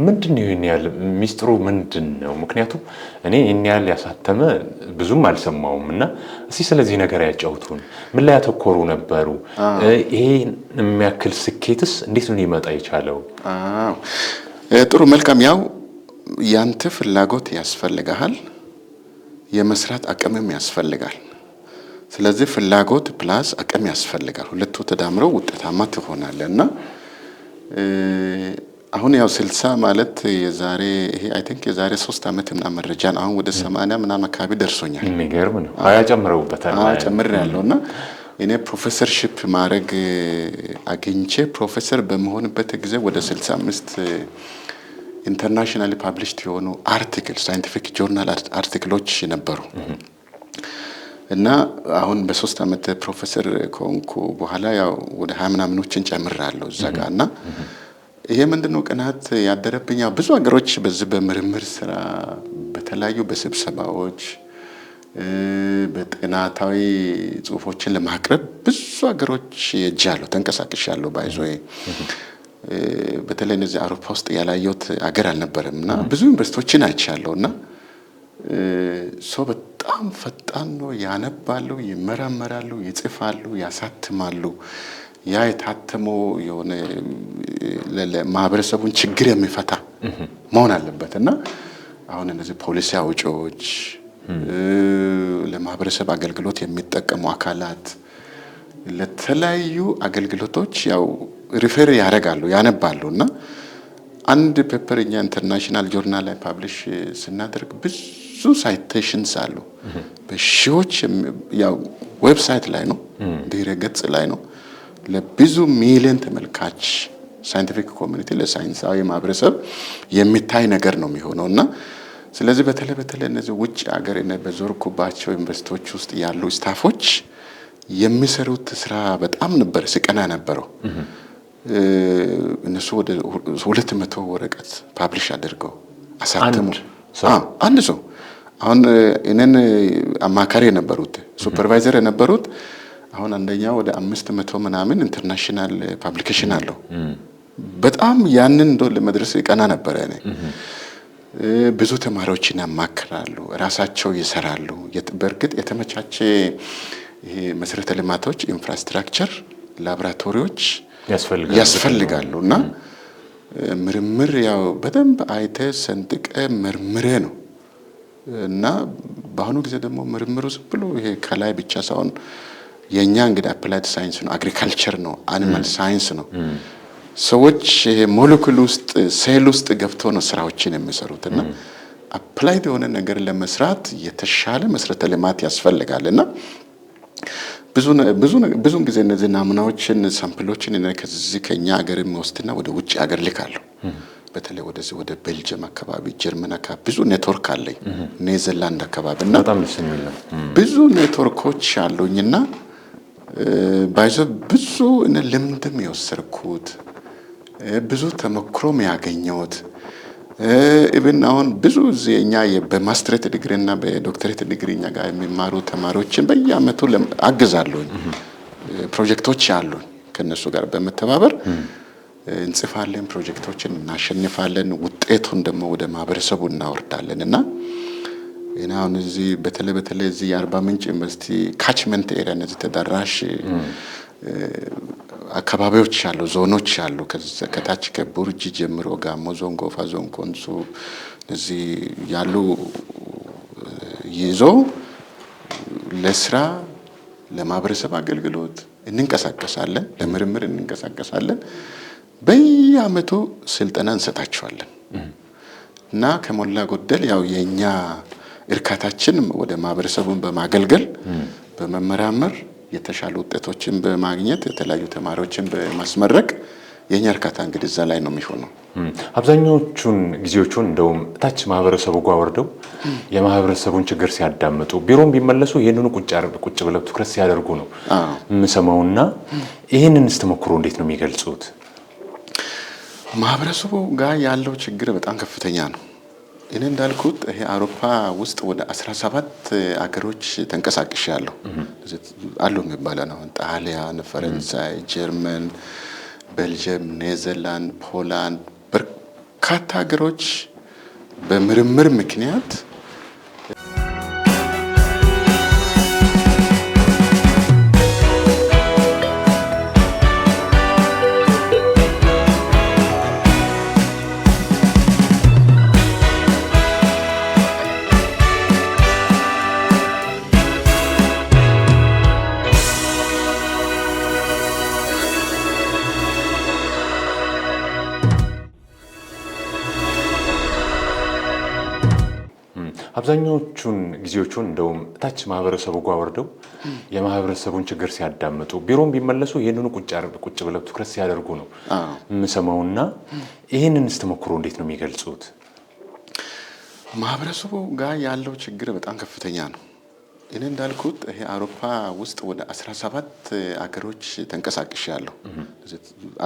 Speaker 1: ምንድነው ይሄን ያህል ሚስጥሩ ምንድነው? ምክንያቱም እኔ ይሄን ያህል ያሳተመ ብዙም አልሰማውምና እስቲ ስለዚህ ነገር ያጫውቱን። ምን ላይ ያተኮሩ ነበሩ? ይሄን የሚያክል ስኬትስ እንዴት ነው ሊመጣ የቻለው?
Speaker 2: ጥሩ መልካም። ያው ያንተ ፍላጎት ያስፈልጋል፣ የመስራት አቅምም ያስፈልጋል። ስለዚህ ፍላጎት ፕላስ አቅም ያስፈልጋል። ሁለቱ ተዳምረው ውጤታማ ትሆናለህና አሁን ያው 60 ማለት የዛሬ ይሄ አይ ቲንክ የዛሬ 3 አመት ምናምን መረጃን አሁን ወደ 80 ምናምን አካባቢ ደርሶኛል።
Speaker 1: የሚገርም ነው። 20 ጨምረውበታል።
Speaker 2: 20 ጨምሬያለሁና እኔ ፕሮፌሰርሺፕ ማድረግ አግኝቼ ፕሮፌሰር በመሆንበት ጊዜ ወደ 65 ኢንተርናሽናል ፐብሊሽድ የሆኑ አርቲክል ሳይንቲፊክ ጆርናል አርቲክሎች ነበሩ እና አሁን በ3 ዓመት ፕሮፌሰር ከሆንኩ በኋላ ያው ወደ 20 ምናምኖችን ጨምራለሁ እዛ ጋር እና ይሄ ምንድነው ቅናት ያደረብኝ ብዙ ሀገሮች በዚህ በምርምር ስራ በተለያዩ በስብሰባዎች በጥናታዊ ጽሁፎችን ለማቅረብ ብዙ ሀገሮች ሄጃለሁ ተንቀሳቅሻለሁ ባይዞይ በተለይ እነዚህ አውሮፓ ውስጥ ያላየሁት አገር አልነበረምና ብዙ ዩኒቨርሲቲዎችን አይቻለሁና ሰው በጣም ፈጣን ነው ያነባሉ ይመራመራሉ ይጽፋሉ ያሳትማሉ ያ የታተመው የሆነ ለማህበረሰቡን ችግር የሚፈታ መሆን አለበትና አሁን እነዚህ ፖሊሲ አውጪዎች ለማህበረሰብ አገልግሎት የሚጠቀሙ አካላት ለተለያዩ አገልግሎቶች ያው ሪፈር ያደርጋሉ ያነባሉና አንድ ፔፐር እኛ ኢንተርናሽናል ጆርናል ላይ ፐብሊሽ ስናደርግ ብዙ ሳይቴሽንስ አሉ በሺዎች ያው ዌብሳይት ላይ ነው ድረ ገጽ ላይ ነው ለብዙ ሚሊዮን ተመልካች ሳይንቲፊክ ኮሚኒቲ ለሳይንሳዊ ማህበረሰብ የሚታይ ነገር ነው የሚሆነውና ስለዚህ በተለይ እነዚህ ውጭ ሀገር እና በዞርኩባቸው ዩኒቨርሲቲዎች ውስጥ ያሉ ስታፎች የሚሰሩት ስራ በጣም ነበር ስቀና ነበረው እነሱ ወደ 200 ወረቀት ፐብሊሽ አድርገው አሳተሙ አንድ ሰው አሁን እነን አማካሪ የነበሩት ሱፐርቫይዘር የነበሩት አሁን አንደኛው ወደ 500 ምናምን ኢንተርናሽናል ፐብሊኬሽን አለው በጣም ያንን እንደው ለመድረስ ቀና ነበር እኔ ብዙ ተማሪዎችን ያማክራሉ ራሳቸው ይሰራሉ በርግጥ የተመቻቸ ይሄ መሰረተ ልማቶች ኢንፍራስትራክቸር ላቦራቶሪዎች ያስፈልጋሉና ምርምር ያው በደንብ አይተ ሰንጥቀ መርምሬ ነው እና በአሁኑ ጊዜ ደግሞ ምርምሩ ዝም ብሎ ይሄ ከላይ ብቻ ሳይሆን የኛ እንግዲህ አፕላይድ ሳይንስ ነው አግሪካልቸር ነው አኒማል ሳይንስ ነው ሰዎች ሞለኪውል ውስጥ ሴል ውስጥ ገብተው ነው ስራዎችን የሚሰሩትና አፕላይድ የሆነ ነገር ለመስራት የተሻለ መሰረተ ልማት ያስፈልጋልና ብዙ ጊዜ እነዚህ ናሙናዎችን ሳምፕሎችን ከዚህ ከኛ ሀገር የሚወስድና ወደ ውጭ ሀገር ልካለሁ በተለይ ወደ ቤልጅየም አካባቢ ጀርመን አካባቢ ብዙ ኔትወርክ አለኝ ኔዘርላንድ አካባቢና
Speaker 1: በጣም ደስ የሚል ነው
Speaker 2: ብዙ ኔትወርኮች አሉኝና ባይዞ ብዙ እነ ልምድም የወሰድኩት ብዙ ተመክሮም ያገኘሁት ኢቭን አሁን ብዙ እኛ በማስተሬት ዲግሪና በዶክተሬት ዲግሪኛ ጋር የሚማሩ ተማሪዎችን በየአመቱ አግዛለሁ ፕሮጀክቶች አሉ ከነሱ ጋር በመተባበር እንጽፋለን ፕሮጀክቶችን እናሸንፋለን ውጤቱን ደግሞ ወደ ማህበረሰቡ እናወርዳለንና እና አሁን እዚህ በተለይ እዚህ የአርባ ምንጭ ዩኒቨርሲቲ ካችመንት ኤሪያ እነዚህ ተዳራሽ አካባቢዎች አሉ ዞኖች አሉ ከታች ከቡርጂ ጀምሮ ጋሞ ዞን ጎፋ ዞን ኮንሶ እዚህ ያሉ ይዞ ለስራ ለማህበረሰብ አገልግሎት እንንቀሳቀሳለን ለምርምር እንንቀሳቀሳለን በየአመቱ ስልጠና እንሰጣቸዋለን እና ከሞላ ጎደል ያው የኛ እርካታችን ወደ ማህበረሰቡን በማገልገል በመመራመር የተሻለ ውጤቶችን በማግኘት የተለያዩ ተማሪዎችን በማስመረቅ የኛ እርካታ እንግዲህ እዛ ላይ ነው የሚሆነው
Speaker 1: አብዛኞቹን ጊዜዎቹን እንደውም ታች ማህበረሰቡ ጋር ወርደው የማህበረሰቡን ችግር ሲያዳምጡ ቢሮም ቢመለሱ ይሄንኑ ቁጭ ብለው ትኩረት ሲያደርጉ ነው የምሰማውና ይሄንን ተሞክሮ እንዴት ነው የሚገልጹት
Speaker 2: ማህበረሰቡ ጋር ያለው ችግር በጣም ከፍተኛ ነው እኔ እንዳልኩት ይሄ አውሮፓ ውስጥ ወደ 17 አገሮች ተንቀሳቅሻለሁ አሉ የሚባለው ነው ጣሊያን ፈረንሳይ ጀርመን ቤልጅየም ኔዘርላንድ ፖላንድ በርካታ ሀገሮች በምርምር ምክንያት
Speaker 1: አብዛኛዎቹን ጊዜዎቹን እንደውም ታች ማህበረሰቡ ጋር ወርደው የማህበረሰቡን ችግር ሲያዳምጡ ቢሮም ቢመለሱ ይህንኑ ቁጭ ብለው ትኩረት ሲያደርጉ ነው የምሰማውና ይህንን ስተሞክሮ እንዴት ነው የሚገልጹት?
Speaker 2: ማህበረሰቡ ጋር ያለው ችግር በጣም ከፍተኛ ነው። እኔ እንዳልኩት ይሄ አውሮፓ ውስጥ ወደ 17 አገሮች ተንቀሳቅሻለሁ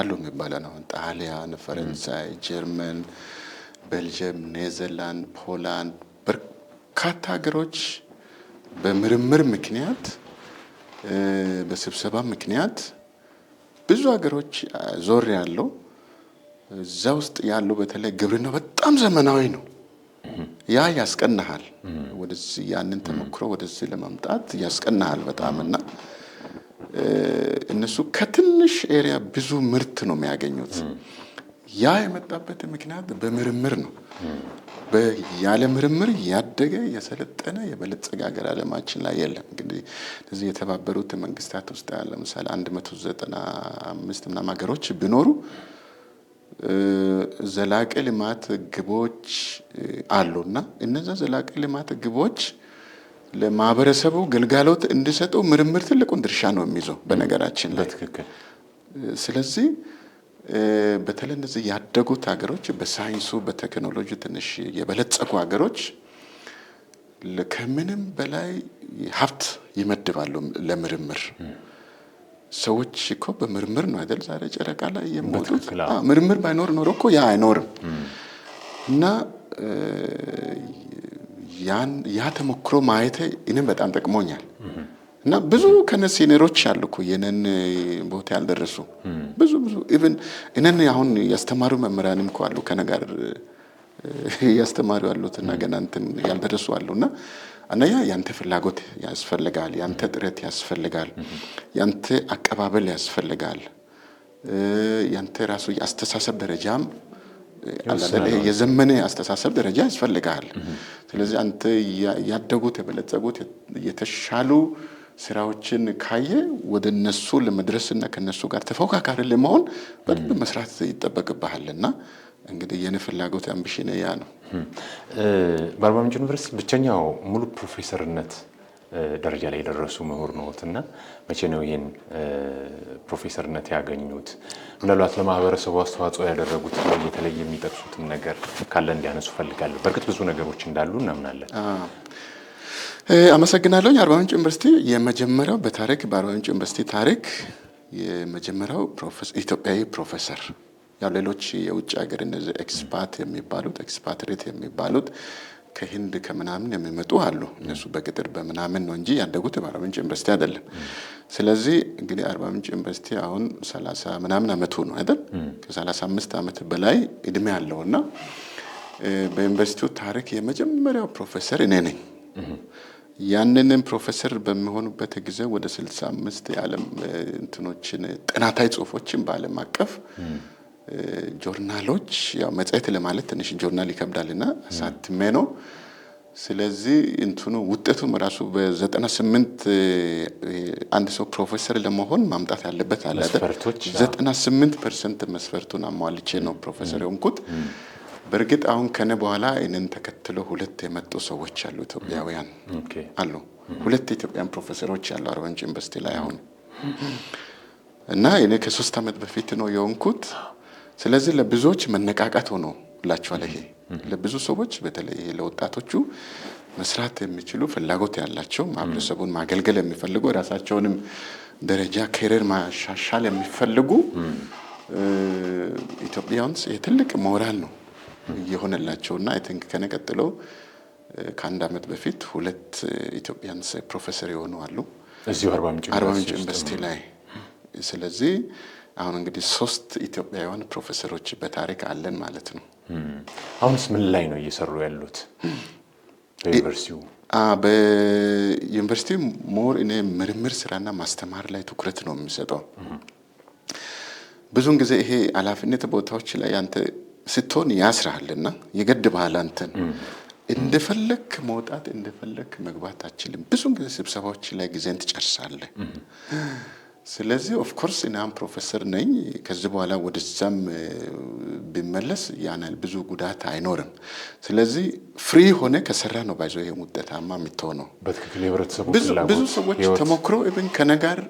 Speaker 2: አሉ የሚባለው ነው። ጣሊያን፣ ፈረንሳይ፣ ጀርመን፣ ቤልጅየም፣ ኔዘርላንድ፣ ፖላንድ በርካታ ሀገሮች በምርምር ምክንያት በስብሰባ ምክንያት ብዙ ሀገሮች ዞር ያለው እዛ ውስጥ ያለው በተለይ ግብርና በጣም ዘመናዊ ነው። ያ ያስቀናሃል ወደዚህ ያንን ተሞክሮ ወደዚህ ለማምጣት ያስቀናሃል በጣምና እነሱ ከትንሽ ኤሪያ ብዙ ምርት ነው የሚያገኙት። ያ የመጣበት ምክንያት በምርምር ነው። ያለ ምርምር ያደገ የሰለጠነ የበለጸገ ሀገር ዓለማችን ላይ የለም። እንግዲህ እዚህ የተባበሩት መንግስታት ውስጥ ለምሳሌ 195 ምናምን ሀገሮች ቢኖሩ ዘላቂ ልማት ግቦች አሉና እነዛ ዘላቂ ልማት ግቦች ለማህበረሰቡ ግልጋሎት እንዲሰጡ ምርምር ትልቁን ድርሻ ነው የሚይዘው በነገራችን ላይ። ስለዚህ በተለይ እነዚህ ያደጉት ሀገሮች በሳይንሱ በቴክኖሎጂ ትንሽ የበለጸጉ ሀገሮች ከምንም በላይ ሀብት ይመድባሉ ለምርምር። ሰዎች እኮ በምርምር ነው አይደል ዛሬ ጨረቃ ላይ የሞቱት። ምርምር ባይኖር ኖሮ እኮ ያ አይኖርም። እና ያ ተሞክሮ ማየት እኔም በጣም ጠቅሞኛል። እና ብዙ ከነሲኔሮች አሉ እኮ የነን ቦታ ያልደረሱ ብዙ ኢቭን እነን አሁን ያስተማሩ መምህራንም እኮ አሉ ከነጋር ያስተማሩ ያሉትና ገና እንትን ያልደረሱ አሉና አናያ ያንተ ፍላጎት ያስፈልጋል፣ ያንተ ጥረት ያስፈልጋል፣ ያንተ አቀባበል ያስፈልጋል፣ ያንተ ራሱ የአስተሳሰብ ደረጃም የዘመነ አስተሳሰብ ደረጃ ያስፈልጋል። ስለዚህ አንተ ያደጉት የበለጸጉት የተሻሉ ስራዎችን ካየ ወደ እነሱ ለመድረስና ከነሱ ጋር ተፎካካሪ ለመሆን በደንብ መስራት ይጠበቅብሃልና እንግዲህ የኔ ፍላጎት አምቢሽን ያ ነው።
Speaker 1: በአርባ ምንጭ ዩኒቨርሲቲ ብቸኛው ሙሉ ፕሮፌሰርነት ደረጃ ላይ የደረሱ ምሁር ነዎትና መቼ ነው ይሄን ፕሮፌሰርነት ያገኙት? ምናልባት ለማህበረሰቡ አስተዋጽኦ ያደረጉት የተለየ የሚጠቅሱትም ነገር ካለ እንዲያነሱ ፈልጋለሁ። በእርግጥ ብዙ ነገሮች እንዳሉ እናምናለን።
Speaker 2: አመሰግናለሁ። አርባ ምንጭ ዩኒቨርሲቲ የመጀመሪያው በታሪክ በአርባ ምንጭ ዩኒቨርሲቲ ታሪክ የመጀመሪያው ኢትዮጵያዊ ፕሮፌሰር ያው ሌሎች የውጭ ሀገር እነዚህ ኤክስፓት የሚባሉት ከህንድ ከምናምን የሚመጡ አሉ። እነሱ በቅጥር በምናምን ነው እንጂ ያደጉት በአርባ ምንጭ ዩኒቨርሲቲ አይደለም። ስለዚህ እንግዲህ አርባ ምንጭ ዩኒቨርሲቲ አሁን 30 ምናምን አመቱ ነው አይደል? ከ35 አመት በላይ እድሜ ያለውና በዩኒቨርሲቲው ታሪክ የመጀመሪያው ፕሮፌሰር እኔ ነኝ። ያንንም ፕሮፌሰር በሚሆኑበት ጊዜ ወደ 65 የዓለም እንትኖችን ጥናታዊ ጽሁፎችን በዓለም አቀፍ ጆርናሎች ያው መጽሔት ለማለት ትንሽ ጆርናል ይከብዳልና አሳትሜ ነው። ስለዚህ እንትኑ ውጤቱም ራሱ በ98 አንድ ሰው ፕሮፌሰር ለመሆን ማምጣት ያለበት አለ አይደል? 98% መስፈርቱን አሟልቼ ነው ፕሮፌሰር የሆንኩት። በእርግጥ አሁን ከነ በኋላ እኔን ተከትለው ሁለት የመጡ ሰዎች አሉ፣ ኢትዮጵያውያን አሉ። ሁለት ኢትዮጵያን ፕሮፌሰሮች አሉ አርባ ምንጭ ዩኒቨርሲቲ ላይ አሁን እና እኔ ከ3 አመት በፊት ነው የሆንኩት። ስለዚህ ለብዙዎች መነቃቃት ሆኖ ላችኋል። ይሄ ለብዙ ሰዎች በተለይ ለወጣቶቹ መስራት የሚችሉ ፍላጎት ያላቸው ማህበረሰቡን ማገልገል የሚፈልጉ ራሳቸውንም ደረጃ ካሪየር ማሻሻል የሚፈልጉ ኢትዮጵያውያንስ የትልቅ ሞራል ነው የሆነላቸውና አይ ቲንክ ከነቀጥለው ከአንድ አመት በፊት ሁለት ኢትዮጵያንስ ፕሮፌሰር የሆኑ አሉ
Speaker 1: እዚሁ አርባ ምንጭ
Speaker 2: ዩኒቨርሲቲ ላይ። ስለዚህ አሁን እንግዲህ 3 ኢትዮጵያውያን ፕሮፌሰሮች በታሪክ አለን ማለት ነው።
Speaker 1: አሁንስ ምን ላይ ነው እየሰሩ ያሉት በዩኒቨርሲቲው?
Speaker 2: በዩኒቨርሲቲ ሞር እኔ ምርምር ስራና ማስተማር ላይ ትኩረት ነው የሚሰጠው። ብዙውን ጊዜ ይሄ ኃላፊነት ቦታዎች ላይ አንተ ስትሆን ያስራልና ይገድብሃል። አንተን እንደፈለክ መውጣት እንደፈለክ መግባት አትችልም። ብዙውን ጊዜ ስብሰባዎች ላይ ጊዜን ትጨርሳለህ። ስለዚህ ኦፍ ኮርስ እናም ፕሮፌሰር ነኝ። ከዚህ በኋላ ወደዛም ቢመለስ ያናል ብዙ ጉዳት አይኖርም። ስለዚህ ፍሪ ሆነ ከሰራ ነው ባይዞ ይሄ ውጤታማ የሚሆነው።
Speaker 1: በትክክል የህብረተሰቡ
Speaker 2: ብዙ ሰዎች ተሞክሮ ኢቭን ከነጋር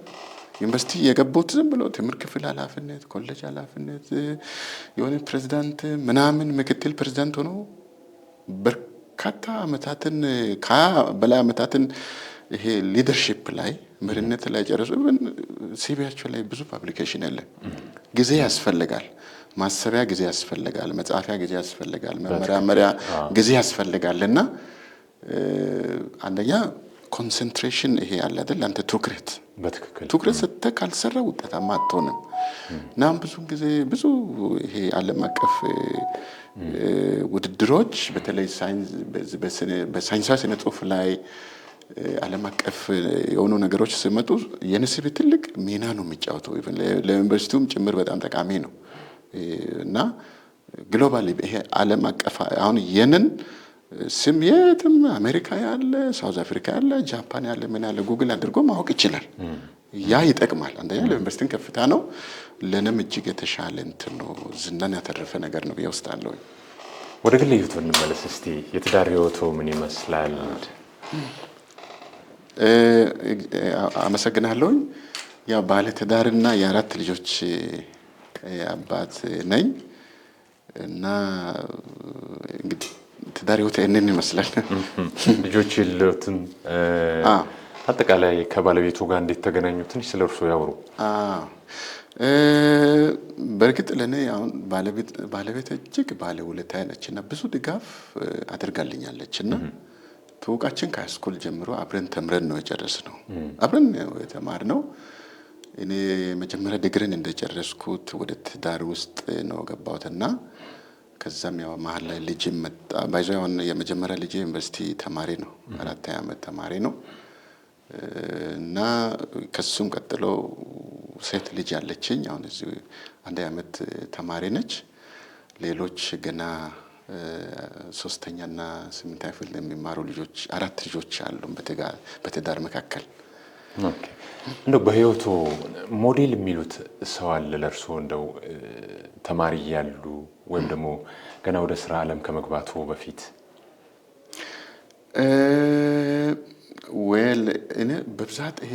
Speaker 2: ዩኒቨርሲቲ የገቡት ዝም ብሎ ትምህርት ክፍል ኃላፊነት፣ ኮሌጅ ኃላፊነት የሆነ ፕሬዝዳንት ምናምን ምክትል ፕሬዝዳንት ሆኖ በርካታ አመታትን በላይ አመታትን ይሄ ሊደርሺፕ ላይ መሪነት ላይ ጨረሱ። ሲቪያቸው ላይ ብዙ ፐብሊኬሽን ያለ ጊዜ ያስፈልጋል። ማሰቢያ ጊዜ ያስፈልጋል። መጻፊያ ጊዜ ያስፈልጋል። መመራመሪያ ጊዜ ያስፈልጋል። እና አንደኛ ኮንሰንትሬሽን ይሄ ያለ አይደል አንተ ትኩረት ሰጥተህ ካልሰራ ውጤታማ አትሆንም። እናም ብዙ ይሄ ዓለም አቀፍ ውድድሮች በተለይ በሳይንሳዊ ስነ ጽሁፍ ላይ ዓለም አቀፍ የሆኑ ነገሮች ሲመጡ የንስብ ትልቅ ሚና ነው የሚጫወተው። ለዩኒቨርሲቲውም ጭምር በጣም ጠቃሚ ነው እና ግሎባሊ ይሄ ዓለም አቀፍ አሁን የነን ስም የትም አሜሪካ ያለ፣ ሳውዝ አፍሪካ ያለ፣ ጃፓን ያለ ምን ያለ ጉግል አድርጎ ማወቅ ይችላል። ያ ይጠቅማል። አንደኛ ለዩኒቨርሲቲን ከፍታ ነው፣ ለንም እጅግ የተሻለ እንትን ነው፣ ዝናን ያተረፈ ነገር ነው ብዬ
Speaker 1: ወደ ግል ህይወቱ እንመለስ እስቲ። የትዳር ህይወቱ ምን ይመስላል?
Speaker 2: አመሰግናለሁ። ያ ባለ ትዳርና የአራት ልጆች አባት ነኝ እና እንግዲህ ትዳር ህይወት እነን ይመስላል።
Speaker 1: ልጆች የሉትም? አጠቃላይ ከባለቤቱ ጋር እንዴት ተገናኙ? ትንሽ ስለርሱ ያወሩ።
Speaker 2: በርግጥ ለኔ አሁን ባለቤት እጅግ ባለውለታዬ ነችና ብዙ ድጋፍ አድርጋልኛለችና ተውቃችን ከሃይስኩል ጀምሮ አብረን ተምረን ነው የጨረስነው። አብረን የተማርነው እኔ መጀመሪያ ዲግሪን እንደጨረስኩት ወደ ትዳር ውስጥ ነው ገባሁትና ከዛም ያው መሀል ላይ ልጅ መጣ። ባይዘው የመጀመሪያ ልጅ ዩኒቨርሲቲ ተማሪ ነው፣ 4 ዓመት ተማሪ ነው እና ከሱም ቀጥሎ ሴት ልጅ ያለችኝ አሁን እዚህ 1 ዓመት ተማሪ ነች። ሌሎች ገና 3ኛና 8ኛ ክፍል የሚማሩ ልጆች 4 ልጆች አሉ በትዳር መካከል።
Speaker 1: ኦኬ። እንደው በህይወቱ ሞዴል የሚሉት ሰው አለ ለርሶ? እንደው ተማሪ ያሉ ወይም ደግሞ ገና ወደ ስራ ዓለም ከመግባቱ በፊት?
Speaker 2: እኔ በብዛት ይሄ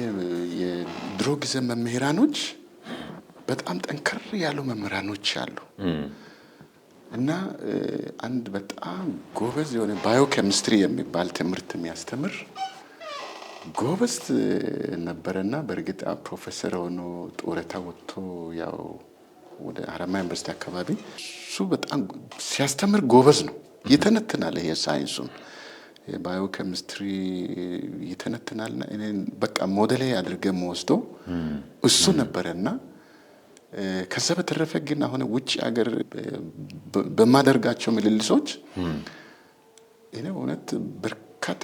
Speaker 2: የድሮ ጊዜ መምህራኖች በጣም ጠንከር ያሉ መምህራኖች አሉ እና አንድ በጣም ጎበዝ የሆነ ባዮኬሚስትሪ የሚባል ትምህርት የሚያስተምር ጎበዝ ነበርና በእርግጥ ፕሮፌሰር ሆኖ ጡረታ ወጥቶ ያው ወደ ሀረማያ ዩኒቨርሲቲ አካባቢ እሱ በጣም ሲያስተምር ጎበዝ ነው። ይተነትናል፣ ይሄ ሳይንሱን የባዮኬሚስትሪ ይተነትናልና እኔ በቃ ሞዴሌ አድርገህ የምወስደው እሱ ነበርና ከዛ በተረፈ ግን አሁን ውጭ ሀገር በማደርጋቸው ምልልሶች እኔ እውነት በርካታ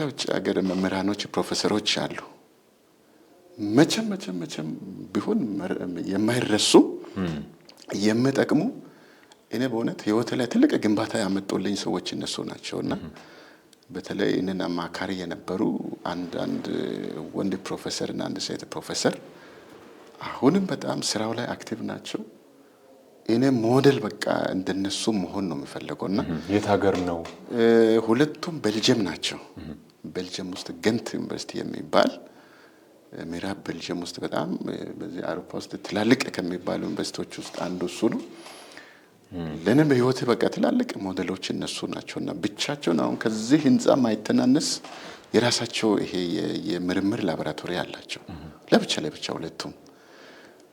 Speaker 2: ውጭ ሀገር መምህራኖች ፕሮፌሰሮች አሉ መቼም ቢሆን የማይረሱ የሚጠቅሙ እኔ በእውነት ህይወት ላይ ትልቅ ግንባታ ያመጡልኝ ሰዎች እነሱ ናቸውና በተለይ እነን አማካሪ የነበሩ አንድ ወንድ ፕሮፌሰር እና አንድ ሴት ፕሮፌሰር አሁንም በጣም ስራው ላይ አክቲቭ ናቸው። እኔ ሞዴል በቃ እንደነሱ መሆን ነው የምፈልገውና
Speaker 1: የት ሀገር ነው?
Speaker 2: ሁለቱም ቤልጅየም ናቸው። ቤልጅየም ውስጥ ገንት ዩኒቨርሲቲ የሚባል ምዕራብ ቤልጅየም ውስጥ በጣም በዚህ አውሮፓ ውስጥ ትላልቅ ከሚባሉ ዩኒቨርሲቲዎች ውስጥ አንዱ እሱ ነው። ለኔ በህይወቴ በቃ ትላልቅ ሞዴሎች እነሱ ናቸውና ብቻቸውን አሁን ከዚህ ህንጻ ማይተናነስ የራሳቸው ይሄ የምርምር ላቦራቶሪ አላቸው ለብቻ ሁለቱም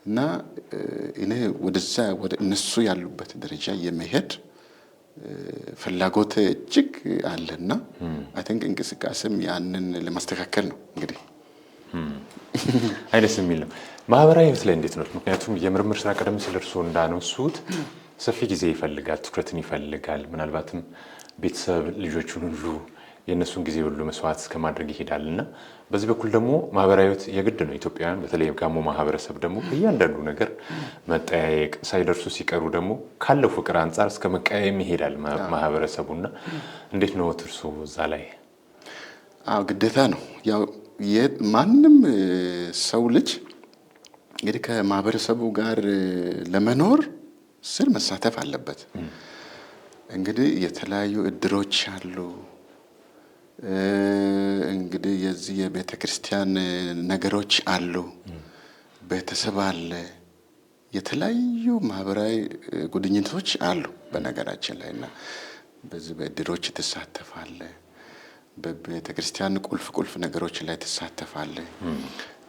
Speaker 2: እና እኔ ወደ እነሱ ያሉበት ደረጃ የመሄድ ፍላጎት እጅግ አለና አይ ቲንክ እንቅስቃሴም ያንን ለማስተካከል ነው እንግዲህ
Speaker 1: አይደስ የሚል ነው። ማህበራዊ ህይወት ላይ እንዴት ነው? ምክንያቱም የምርምር ስራ ቀደም ሲል እርስዎ እንዳነሱት ሰፊ ጊዜ ይፈልጋል፣ ትኩረትን ይፈልጋል። ምናልባትም ቤተሰብ ልጆቹን ሁሉ የእነሱን ጊዜ ሁሉ መስዋዕት እስከማድረግ ይሄዳልና በዚህ በኩል ደግሞ ማህበራዊ ህይወት የግድ ነው። ኢትዮጵያውያን በተለይ ጋሞ ማህበረሰብ ደግሞ በእያንዳንዱ ነገር መጠያየቅ ሳይደርሱ ሲቀሩ ደግሞ ካለው ፍቅር አንጻር እስከ መቀያየም ይሄዳል ማህበረሰቡና እንዴት ነው እርስዎ እዛ ላይ?
Speaker 2: ግዴታ ነው። ያው ማንም ሰው ልጅ እንግዲህ ከማህበረሰቡ ጋር ለመኖር ስር መሳተፍ አለበት። እንግዲህ የተለያዩ እድሮች አሉ። እንግዲህ የዚህ የቤተ ክርስቲያን ነገሮች አሉ፣ ቤተሰብ አለ፣ የተለያዩ ማህበራዊ ጉድኝቶች አሉ በነገራችን ላይ እና በዚህ በእድሮች ትሳተፋለህ፣ በቤተ ክርስቲያን ቁልፍ ነገሮች ላይ ትሳተፋለህ።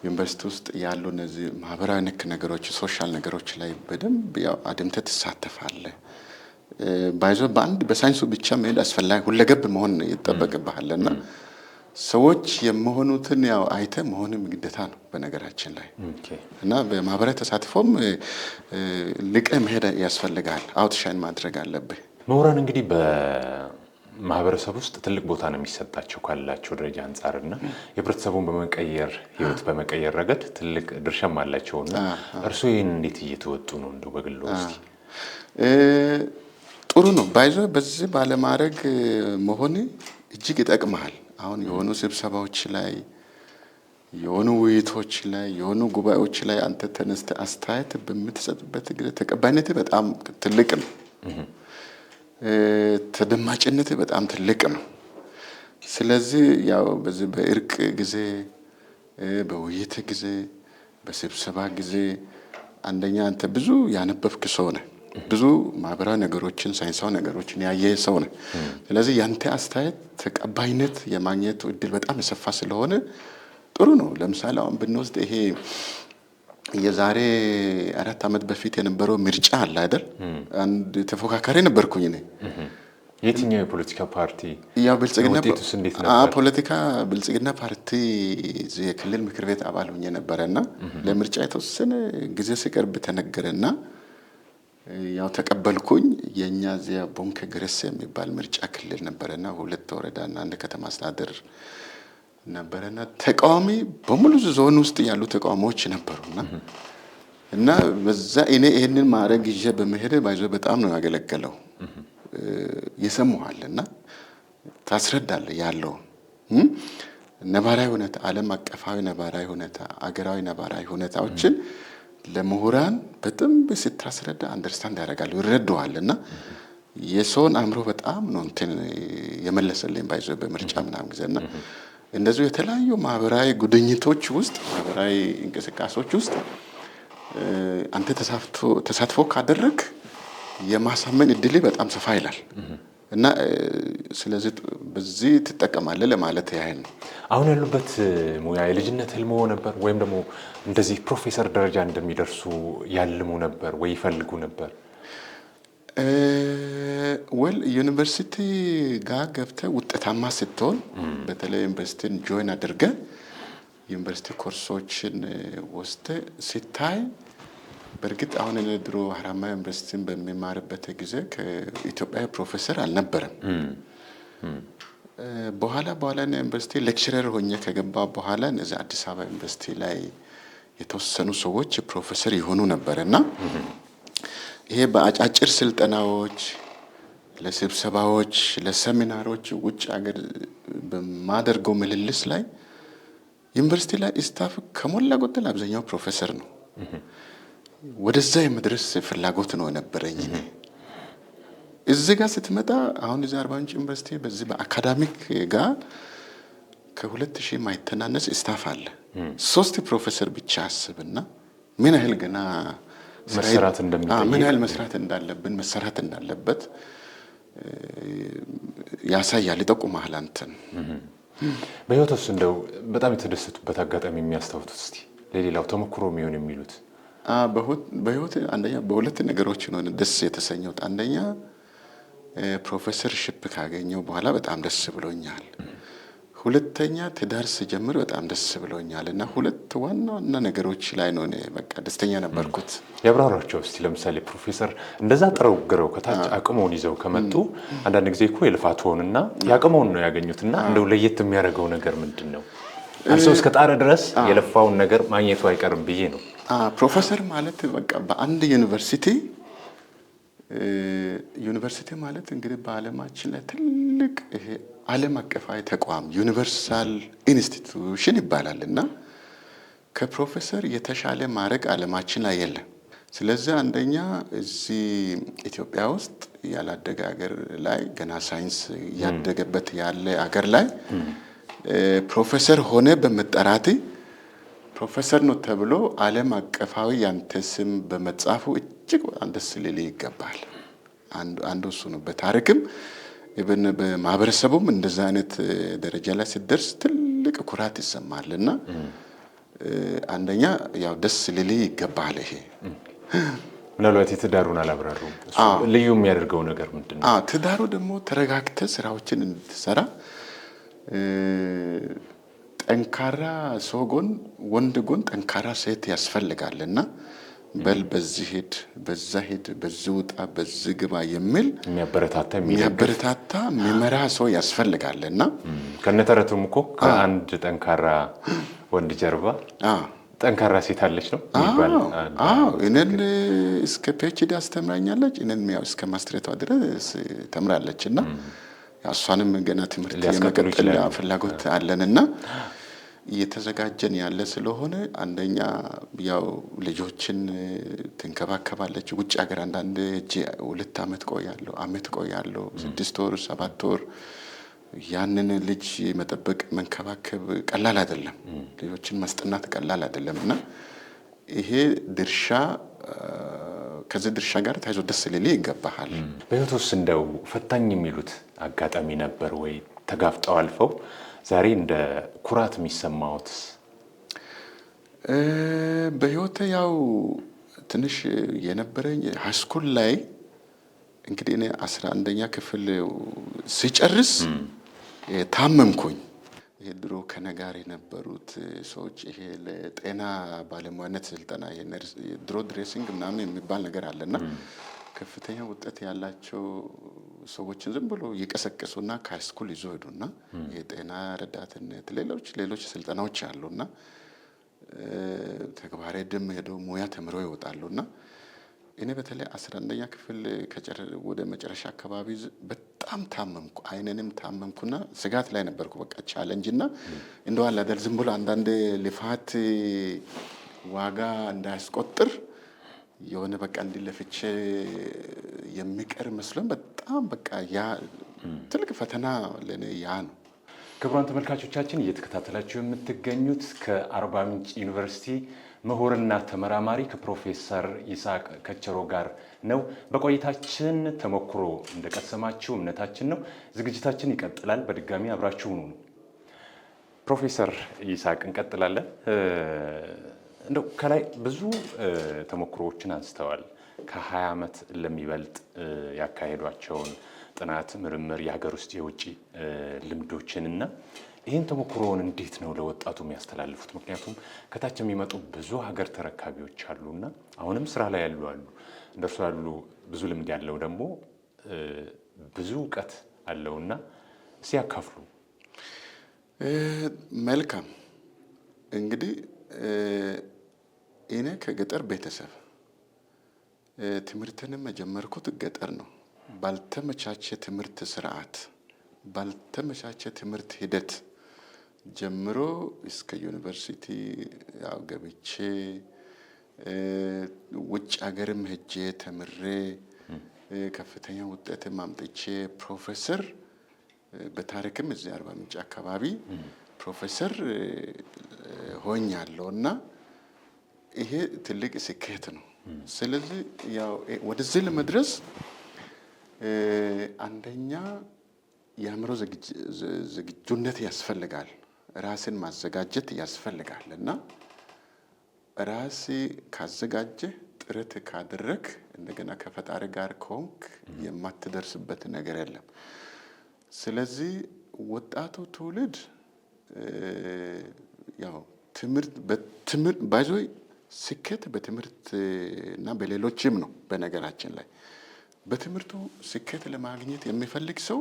Speaker 2: ዩኒቨርሲቲ ውስጥ ያሉ እነዚህ ማህበራዊ ነክ ነገሮች ሶሻል ነገሮች ላይ በደንብ ያው አድምተህ ትሳተፋለህ። ባይዞ በአንድ በሳይንሱ ብቻ መሄድ አስፈላጊ ሁለገብ መሆን ይጠበቅብሃል እና ሰዎች የመሆኑትን ያው አይተህ መሆንም ግዴታ ነው በነገራችን ላይ እና በማህበራዊ ተሳትፎም ልቀህ መሄድ ያስፈልጋል። አውትሻይን ማድረግ አለብህ።
Speaker 1: ምሁራን እንግዲህ በማህበረሰብ ውስጥ ትልቅ ቦታ ነው የሚሰጣቸው ካላቸው ደረጃ አንጻርና የህብረተሰቡን በመቀየር ህይወት በመቀየር ረገድ ትልቅ ድርሻም አላቸውና እርስዎ ይህን እንዴት እየተወጡ ነው? እንደው በግሎ ውስጥ
Speaker 2: ጥሩ ነው ባይዞ በዚህ ባለማድረግ መሆን እጅግ ይጠቅመሃል። አሁን የሆኑ ስብሰባዎች ላይ የሆኑ ውይይቶች ላይ የሆኑ ጉባኤዎች ላይ አንተ ተነስተህ አስተያየት በምትሰጥበት ጊዜ ተቀባይነት በጣም ትልቅ ነው። ተደማጭነት በጣም ትልቅ ነው። ስለዚህ ያው በዚህ በእርቅ ጊዜ፣ በውይይት ጊዜ፣ በስብሰባ ጊዜ አንደኛ አንተ ብዙ ያነበብክ ሰው ነህ። ብዙ ማህበራዊ ነገሮችን ሳይንሳዊ ነገሮችን ያየ ሰው ነህ። ስለዚህ ያንተ አስተያየት ተቀባይነት የማግኘት እድል በጣም የሰፋ ስለሆነ ጥሩ ነው። ለምሳሌ አሁን ብንወስድ ይሄ የዛሬ 4 ዓመት በፊት የነበረው ምርጫ አለ አይደል? አንድ ተፎካካሪ ነበርኩኝ እኔ።
Speaker 1: የትኛው የፖለቲካ ፓርቲ?
Speaker 2: ያው ብልጽግና
Speaker 1: ውጤቱስ እንዴት ነበር?
Speaker 2: ፖለቲካ ብልጽግና ፓርቲ የክልል ምክር ቤት አባል ሆኜ ነበረና ለምርጫ የተወሰነ ጊዜ ሲቀርብ ተነገረና ያው ተቀበልኩኝ። የኛ እዚያ ቦንከ ገረስ የሚባል ምርጫ ክልል ነበረና 2 ወረዳና 1 ከተማ አስተዳደር ነበረና ተቃዋሚ በሙሉ ዞን ውስጥ ያሉ ተቃዋሚዎች ነበሩና እና በዛ እኔ ይሄንን ማድረግ ይዤ በመሄድ ባይዞ በጣም ነው ያገለገለው። ይሰሙሃልና ታስረዳለህ ያለው ነባራዊ ሁኔታ፣ ዓለም አቀፋዊ ነባራዊ ሁኔታ፣ አገራዊ ነባራዊ ሁኔታዎችን ለምሁራን በደንብ ስታስረዳ አንደርስታንድ ያደርጋሉ፣ ይረዱሃል። እና የሰውን አእምሮ በጣም ነው እንትን የመለሰልኝ ባይዞ በምርጫ ምናምን ጊዜና እንደዚሁ የተለያዩ ማህበራዊ ጉድኝቶች ውስጥ ማህበራዊ እንቅስቃሴዎች ውስጥ አንተ ተሳትፎ ካደረግ የማሳመን እድል በጣም ሰፋ ይላል እና ስለዚህ በዚህ ትጠቀማለህ ለማለት ያህል ነው።
Speaker 1: አሁን ያሉበት ሙያ የልጅነት ህልሞ ነበር ወይም ደግሞ እንደዚህ ፕሮፌሰር ደረጃ እንደሚደርሱ ያልሙ ነበር ወይ ይፈልጉ ነበር?
Speaker 2: ወል ዩኒቨርሲቲ ጋር ገብተህ ውጤታማ ስትሆን በተለይ ዩኒቨርሲቲን ጆይን አድርገህ ዩኒቨርሲቲ ኮርሶችን ወስደህ ሲታይ በእርግጥ አሁን እኔ ድሮ ሀራማያ ዩኒቨርሲቲን በሚማርበት ጊዜ ከኢትዮጵያ ፕሮፌሰር አልነበረም። በኋላ ዩኒቨርሲቲ ሌክቸረር ሆኜ ከገባ በኋላ እነዚህ አዲስ አበባ ዩኒቨርሲቲ ላይ የተወሰኑ ሰዎች ፕሮፌሰር ይሆኑ ነበርና ይሄ በአጫጭር ስልጠናዎች፣ ለስብሰባዎች፣ ለሴሚናሮች ውጭ ሀገር በማደርገው ምልልስ ላይ ዩኒቨርሲቲ ላይ ስታፍ ከሞላ ጎደል አብዛኛው ፕሮፌሰር ነው። ወደዛ የመድረስ ፍላጎት ነው ነበረኝ። እዚህ ጋር ስትመጣ አሁን እዚህ አርባ ምንጭ ዩኒቨርሲቲ በዚህ በአካዳሚክ ጋር ከ2000 ማይተናነስ ስታፍ አለ። 3 ፕሮፌሰር ብቻ አስብና ምን ያህል ገና ምን ያህል መስራት እንዳለብን መሰራት እንዳለበት ያሳያል፣ ይጠቁማል አንተን።
Speaker 1: በህይወት ውስጥ እንደው በጣም የተደሰቱበት አጋጣሚ የሚያስታውሱት እስቲ ለሌላው ተሞክሮ የሚሆን የሚሉት?
Speaker 2: በህይወት አንደኛ በሁለት ነገሮች ነው ደስ የተሰኘሁት። አንደኛ ፕሮፌሰርሺፕ ካገኘው በኋላ በጣም ደስ ብሎኛል። ሁለተኛ ትዳር ስጀምር በጣም ደስ ብሎኛል። እና ሁለት ዋና ነገሮች ላይ ነው እኔ በቃ ደስተኛ ነበርኩት።
Speaker 1: ያብራራቸው እስቲ። ለምሳሌ ፕሮፌሰር እንደዛ ጥረው ግረው ከታች አቅመውን ይዘው ከመጡ አንዳንድ ጊዜ እኮ የልፋትዎንና ያቅመውን ነው ያገኙትና እንደው ለየት የሚያደርገው ነገር ምንድን ነው? አንሶ እስከ ጣረ ድረስ የለፋውን ነገር ማግኘቱ አይቀርም ብዬ ነው።
Speaker 2: ፕሮፌሰር ማለት በቃ በአንድ ዩኒቨርሲቲ ማለት እንግዲህ በዓለማችን ላይ ትልቅ ይሄ ዓለም አቀፋዊ ተቋም ዩኒቨርሳል ኢንስቲትዩሽን ይባላል እና ከፕሮፌሰር የተሻለ ማዕረግ ዓለማችን ላይ የለም። ስለዚህ አንደኛ እዚህ ኢትዮጵያ ውስጥ ያላደገ ሀገር ላይ ገና ሳይንስ ያደገበት ያለ ሀገር ላይ ፕሮፌሰር ሆነ በመጠራት ፕሮፌሰር ነው ተብሎ ዓለም አቀፋዊ ያንተ ስም በመጻፉ እጅግ ደስ ሊል ይገባል። አንዱ እሱ ነው። በታሪክም በማህበረሰቡም እንደዛ አይነት ደረጃ ላይ ሲደርስ ትልቅ ኩራት ይሰማልና አንደኛ ያው ደስ ሊል ይገባል። ይሄ
Speaker 1: ምናልባት የትዳሩን አላብራሩም። ልዩ የሚያደርገው ነገር ምንድን ነው?
Speaker 2: ትዳሩ ደግሞ ተረጋግተ ስራዎችን እንድትሰራ ጠንካራ ሰው ጎን ወንድ ጎን ጠንካራ ሴት ያስፈልጋልና በል በዚህ ሂድ፣ በዛ ሂድ፣ በዚህ ውጣ፣ በዚህ ግባ የሚል የሚያበረታታ የሚመራ ሰው ያስፈልጋልና
Speaker 1: ከነተረቱም እኮ ከአንድ ጠንካራ ወንድ ጀርባ ጠንካራ ሴት አለች ነው የሚባለው።
Speaker 2: እኔን እስከ ፒኤችዲ አስተምራኛለች። እኔን ያው እስከ ማስትሬቷ ድረስ ተምራለች እና እሷንም ገና ትምህርት የመቀጠል ፍላጎት አለንና እየተዘጋጀን ያለ ስለሆነ አንደኛ ያው ልጆችን ትንከባከባለች። ውጭ ሀገር አንዳንድ እጄ 2 ዓመት ቆያለሁ 6 ወር 7 ወር ያንን ልጅ መጠበቅ መንከባከብ ቀላል አይደለም። ልጆችን ማስጠናት ቀላል አይደለም እና ይሄ ድርሻ ከዚህ ድርሻ ጋር ታይዞ ደስ ሊል ይገባሃል።
Speaker 1: በህይወት ውስጥ እንደው ፈታኝ የሚሉት አጋጣሚ ነበር ወይ? ተጋፍጠው አልፈው ዛሬ እንደ ኩራት የሚሰማዎት?
Speaker 2: በህይወቴ ያው ትንሽ የነበረኝ ሃይስኩል ላይ እንግዲህ እኔ 11ኛ ክፍል ሲጨርስ ታመምኩኝ። ይሄ ድሮ ከነጋር የነበሩት ሰዎች ይሄ ለጤና ባለሙያነት ስልጠና ድሮ ድሬሲንግ ምናምን የሚባል ነገር አለና ከፍተኛ ውጤት ያላቸው ሰዎችን ዝም ብሎ ይቀሰቅሱና ከሃይስኩል ይዞ ሄዱና የጤና ረዳትነት ሌሎች ስልጠናዎች አሉና ተግባረ ደም ሄዶ ሙያ ተምረው ይወጣሉና እኔ በተለይ 11ኛ ክፍል ወደ መጨረሻ አካባቢ በጣም ታመምኩ። አይነንም ታመምኩና ስጋት ላይ ነበርኩ። በቃ ቻሌንጅና እንደው አለ አይደል ዝም ብሎ አንዳንድ ልፋት ዋጋ እንዳያስቆጥር የሆነ በቃ እንዲለፍቼ የሚቀር መስሎኝ በጣም በቃ ያ ትልቅ ፈተና ለኔ ያ ነው።
Speaker 1: ክቡራን ተመልካቾቻችን እየተከታተላችሁ የምትገኙት ከአርባ ምንጭ ዩኒቨርሲቲ ምሁርና ተመራማሪ ከፕሮፌሰር ይስሐቅ ከቸሮ ጋር ነው። በቆይታችን ተሞክሮ እንደቀሰማችሁ እምነታችን ነው። ዝግጅታችን ይቀጥላል። በድጋሚ አብራችሁ ሁኑ። ፕሮፌሰር ይስሐቅ እንቀጥላለን። እንደው ከላይ ብዙ ተሞክሮዎችን አንስተዋል። ከ20 ዓመት ለሚበልጥ ያካሄዷቸውን ጥናት፣ ምርምር፣ የሀገር ውስጥ የውጭ ልምዶችንና ይህን ተሞክሮውን እንዴት ነው ለወጣቱ የሚያስተላልፉት? ምክንያቱም ከታች የሚመጡ ብዙ ሀገር ተረካቢዎች አሉና አሁንም ስራ ላይ ያሉ አሉ። እንደርሱ ያሉ ብዙ ልምድ ያለው ደግሞ ብዙ እውቀት አለውና ሲያካፍሉ።
Speaker 2: መልካም እንግዲህ እኔ ከገጠር ቤተሰብ ትምህርትንም የጀመርኩት ገጠር ነው። ባልተመቻቸ ትምህርት ስርዓት፣ ባልተመቻቸ ትምህርት ሂደት ጀምሮ እስከ ዩኒቨርሲቲ ያው ገብቼ ውጭ ሀገርም ሄጄ ተምሬ ከፍተኛ ውጤትም አምጥቼ ፕሮፌሰር በታሪክም እዚህ አርባ ምንጭ አካባቢ ፕሮፌሰር ሆኛለሁና ይሄ ትልቅ ስኬት ነው። ስለዚህ ያው ወደዚህ ለመድረስ አንደኛ የአእምሮ ዝግጁነት ያስፈልጋል። ራስን ማዘጋጀት ያስፈልጋል እና ራሴ ካዘጋጀ ጥረት ካደረክ እንደገና ከፈጣሪ ጋር ከሆንክ የማትደርስበት ነገር የለም። ስለዚህ ወጣቱ ትውልድ ያው በትምህርት ባይዞይ ስኬት በትምህርት እና በሌሎችም ነው። በነገራችን ላይ በትምህርቱ ስኬት ለማግኘት የሚፈልግ ሰው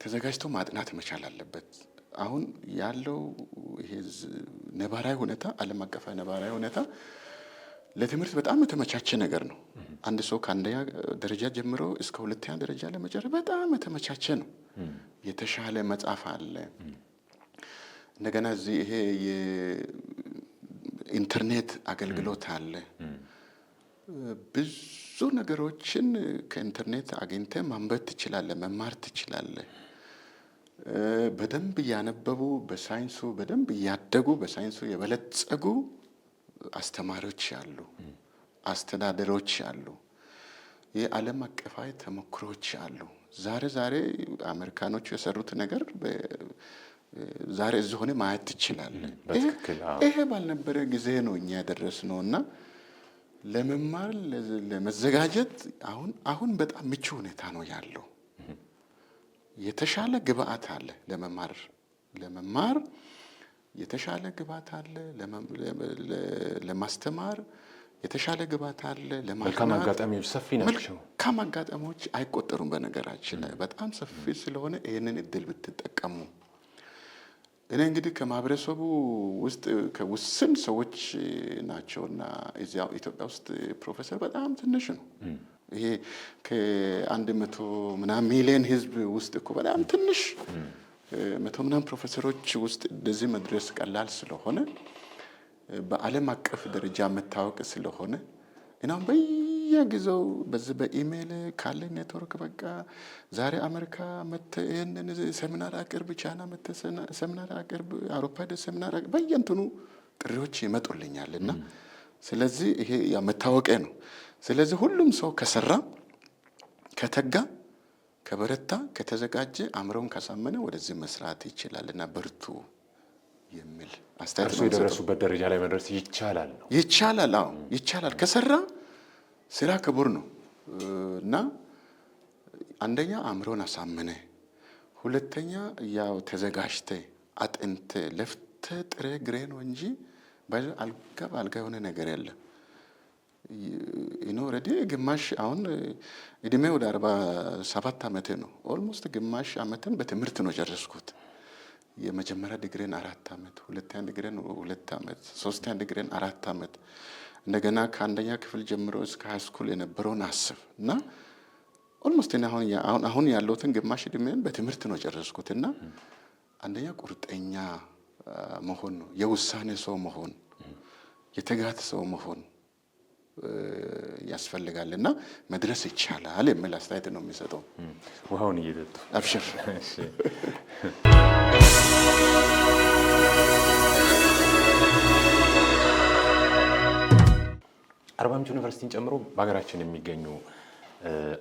Speaker 2: ተዘጋጅቶ ማጥናት መቻል አለበት። አሁን ያለው ይሄ ነባራዊ ሁኔታ ዓለም አቀፋዊ ነባራዊ ሁኔታ ለትምህርት በጣም የተመቻቸ ነገር ነው። አንድ ሰው ከአንደኛ ደረጃ ጀምሮ እስከ 2ኛ ደረጃ ለመጨረስ በጣም የተመቻቸ ነው። የተሻለ መጽሐፍ አለ። እንደገና እዚህ ይሄ ኢንተርኔት አገልግሎት አለ። ብዙ ነገሮችን ከኢንተርኔት አግኝተህ ማንበብ ትችላለህ፣ መማር ትችላለህ። በደንብ እያነበቡ በሳይንሱ በደንብ እያደጉ በሳይንሱ የበለጸጉ አስተማሪዎች አሉ፣ አስተዳደሮች አሉ፣ የዓለም አቀፋዊ ተሞክሮች አሉ። ዛሬ አሜሪካኖቹ የሰሩት ነገር ዛሬ እዚህ ሆነ ማየት ትችላለህ። ይሄ ባልነበረ ጊዜ ነው እኛ ያደረስነው እና ለመማር ለመዘጋጀት አሁን በጣም ምቹ ሁኔታ ነው ያለው። የተሻለ ግብአት አለ ለመማር የተሻለ ግብአት አለ ለማስተማር የተሻለ ግብአት አለ
Speaker 1: መልካም አጋጣሚዎች ሰፊ ናቸው።
Speaker 2: መልካም አጋጣሚዎች አይቆጠሩም። በነገራችን ላይ በጣም ሰፊ ስለሆነ ይሄንን እድል ብትጠቀሙ። እኔ እንግዲህ ከማህበረሰቡ ውስጥ ከውስን ሰዎች ናቸውና እዚያው ኢትዮጵያ ውስጥ ፕሮፌሰር በጣም ትንሽ ነው። ይሄ ከ100 ምናምን ሚሊዮን ህዝብ ውስጥ እኮ በጣም ትንሽ 100 ምናምን ፕሮፌሰሮች ውስጥ እንደዚህ መድረስ ቀላል ስለሆነ በዓለም አቀፍ ደረጃ መታወቅ ስለሆነ እናም በየጊዜው በዚህ በኢሜል ካለ ኔትወርክ በቃ ዛሬ አሜሪካ መጥተህ ይሄንን ሴሚናር አቅርብ፣ ቻይና መጥተህ ሴሚናር አቅርብ፣ አውሮፓ ሄደህ ሴሚናር አቅርብ፣ በየእንትኑ ጥሪዎች ይመጡልኛልና ስለዚህ ይሄ ያ መታወቂያ ነው። ስለዚህ ሁሉም ሰው ከሰራ፣ ከተጋ፣ ከበረታ፣ ከተዘጋጀ፣ አእምሮውን ካሳመነ ወደዚህ መስራት ይችላልና በርቱ የሚል አስተያየት ነው።
Speaker 1: የደረሱበት ደረጃ ላይ መድረስ ይቻላል ነው።
Speaker 2: ይቻላል። አዎ ይቻላል። ከሰራ ስራ ክቡር ነው እና አንደኛ አእምሮን አሳመነ፣ ሁለተኛ ያው ተዘጋጅተ አጥንተ ለፍተ ጥሬ ግሬ ነው እንጂ አልጋ የሆነ ነገር የለም። ኦልሬዲ ግማሽ አሁን እድሜ ወደ 47 ዓመቴ ነው። ኦልሞስት ግማሽ ዓመትን በትምህርት ነው ጨረስኩት። የመጀመሪያ ዲግሪን 4 ዓመት፣ ሁለተኛ ዲግሪን 2 ዓመት፣ ሶስተኛ ዲግሪን 4 ዓመት እንደገና ከአንደኛ ክፍል ጀምሮ እስከ ሃይ ስኩል የነበረውን አስብ እና ኦልሞስት አሁን ያለውትን ግማሽ እድሜን በትምህርት ነው ጨረስኩትና አንደኛ ቁርጠኛ መሆን ነው፣ የውሳኔ ሰው መሆን፣ የትጋት ሰው መሆን ያስፈልጋልና መድረስ ይቻላል የሚል አስተያየት ነው የሚሰጠው።
Speaker 1: ውሃውን እየጠጡ
Speaker 2: አብሽር።
Speaker 1: አርባ ምንጭ ዩኒቨርሲቲን ጨምሮ በሀገራችን የሚገኙ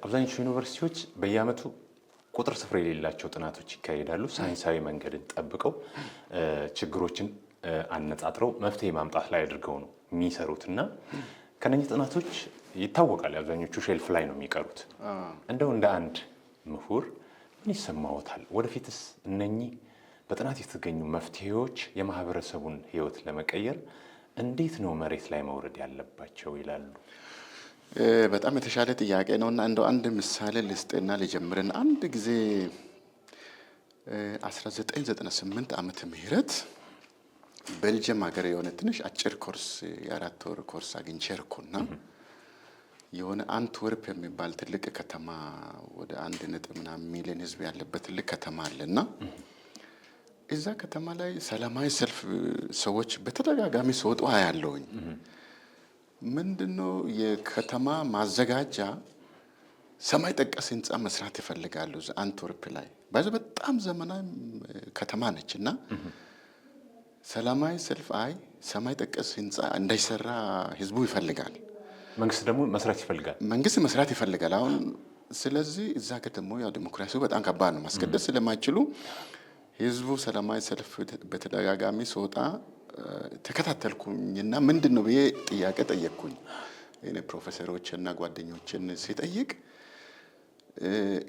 Speaker 1: አብዛኞቹ ዩኒቨርሲቲዎች በየዓመቱ ቁጥር ስፍር የሌላቸው ጥናቶች ይካሄዳሉ። ሳይንሳዊ መንገድን ጠብቀው ችግሮችን አነጻጥረው መፍትሄ ማምጣት ላይ አድርገው ነው የሚሰሩት እና ከነኚህ ጥናቶች ይታወቃል አብዛኞቹ ሼልፍ ላይ ነው የሚቀሩት። እንደው እንደ አንድ ምሁር ምን ይሰማዎታል? ወደፊትስ እነኚህ በጥናት የተገኙ መፍትሄዎች የማህበረሰቡን ሕይወት ለመቀየር እንዴት ነው መሬት ላይ መውረድ ያለባቸው ይላሉ?
Speaker 2: በጣም የተሻለ ጥያቄ ነውና እንደው አንድ ምሳሌ ልስጥና ልጀምርና አንድ ጊዜ 1998 ዓመተ ምህረት ቤልጅየም ሀገር የሆነ ትንሽ አጭር ኮርስ የ4 ወር ኮርስ አግኝቼ ሄድኩና የሆነ አንትወርፕ የሚባል ትልቅ ከተማ ወደ 1.5 ሚሊዮን ህዝብ ያለበት ትልቅ ከተማ አለና እዛ ከተማ ላይ ሰላማዊ ሰልፍ ሰዎች በተደጋጋሚ ሲወጡ አያለሁኝ። ምንድነው የከተማ ማዘጋጃ ሰማይ ጠቀስ ህንፃ መስራት ይፈልጋሉ። አንትወርፕ ላይ በጣም ዘመናዊ ከተማ ነችና ሰላማዊ ሰልፍ ሰማይ ጠቀስ ህንፃ እንዳይሰራ ህዝቡ ይፈልጋል።
Speaker 1: መንግስት ደግሞ መስራት ይፈልጋል። አሁን ስለዚህ እዛ ደግሞ ያው ዲሞክራሲው በጣም ከባድ ነው፣ ማስገደድ ስለማይችሉ ህዝቡ ሰላማዊ ሰልፍ በተደጋጋሚ ሲወጣ ተከታተልኩኝና ምንድነው ብዬ ጥያቄ ጠየቅኩኝ። እኔ ፕሮፌሰሮችና ጓደኞችን ሲጠይቅ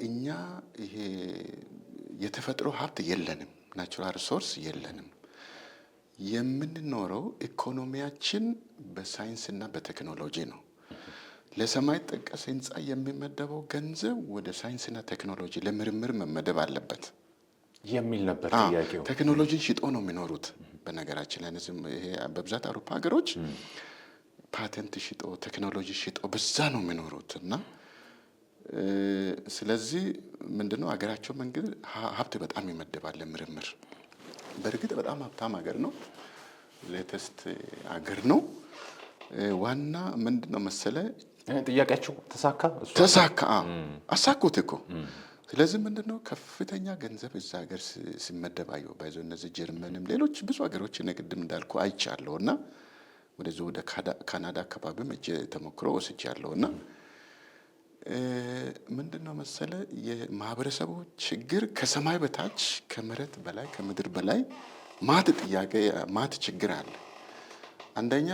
Speaker 1: እኛ ይሄ የተፈጥሮ ሀብት የለንም፣ ናቹራል ሪሶርስ የለንም። የምንኖረው ኢኮኖሚያችን በሳይንስና በቴክኖሎጂ ነው። ለሰማይ ጠቀስ ህንፃ የሚመደበው ገንዘብ ወደ ሳይንስና ቴክኖሎጂ ለምርምር መመደብ አለበት የሚል ነበር ጥያቄው።
Speaker 2: ቴክኖሎጂን ሽጦ ነው የሚኖሩት። በነገራችን ላይ ይሄ በብዛት አውሮፓ ሀገሮች ፓተንት ሽጦ ቴክኖሎጂ ሽጦ በዛ ነው የሚኖሩት እና ስለዚህ ምንድነው ሀገራቸው መንግስት ሀብት በጣም ይመደባል ለምርምር። በእርግጥ በጣም ሀብታም ሀገር ነው። ሌተስት አገር ነው። ዋና ምንድነው መሰለ
Speaker 1: ጥያቄያችሁ
Speaker 2: ተሳካ አሳኩት እኮ። ስለዚህ ምንድነው ከፍተኛ ገንዘብ እዛ ሀገር ሲመደባየው ባይዞ እነዚህ ጀርመንም ሌሎች ብዙ ሀገሮች ቅድም እንዳልኩ አይቻለሁና ወደዚህ ወደ ካናዳ አካባቢም እጄ ተሞክሮ ወስጃለሁና ምንድነው መሰለ የማህበረሰቡ ችግር ከሰማይ በታች ከመሬት በላይ ከምድር በላይ ማት ጥያቄ ማት ችግር አለ። አንደኛ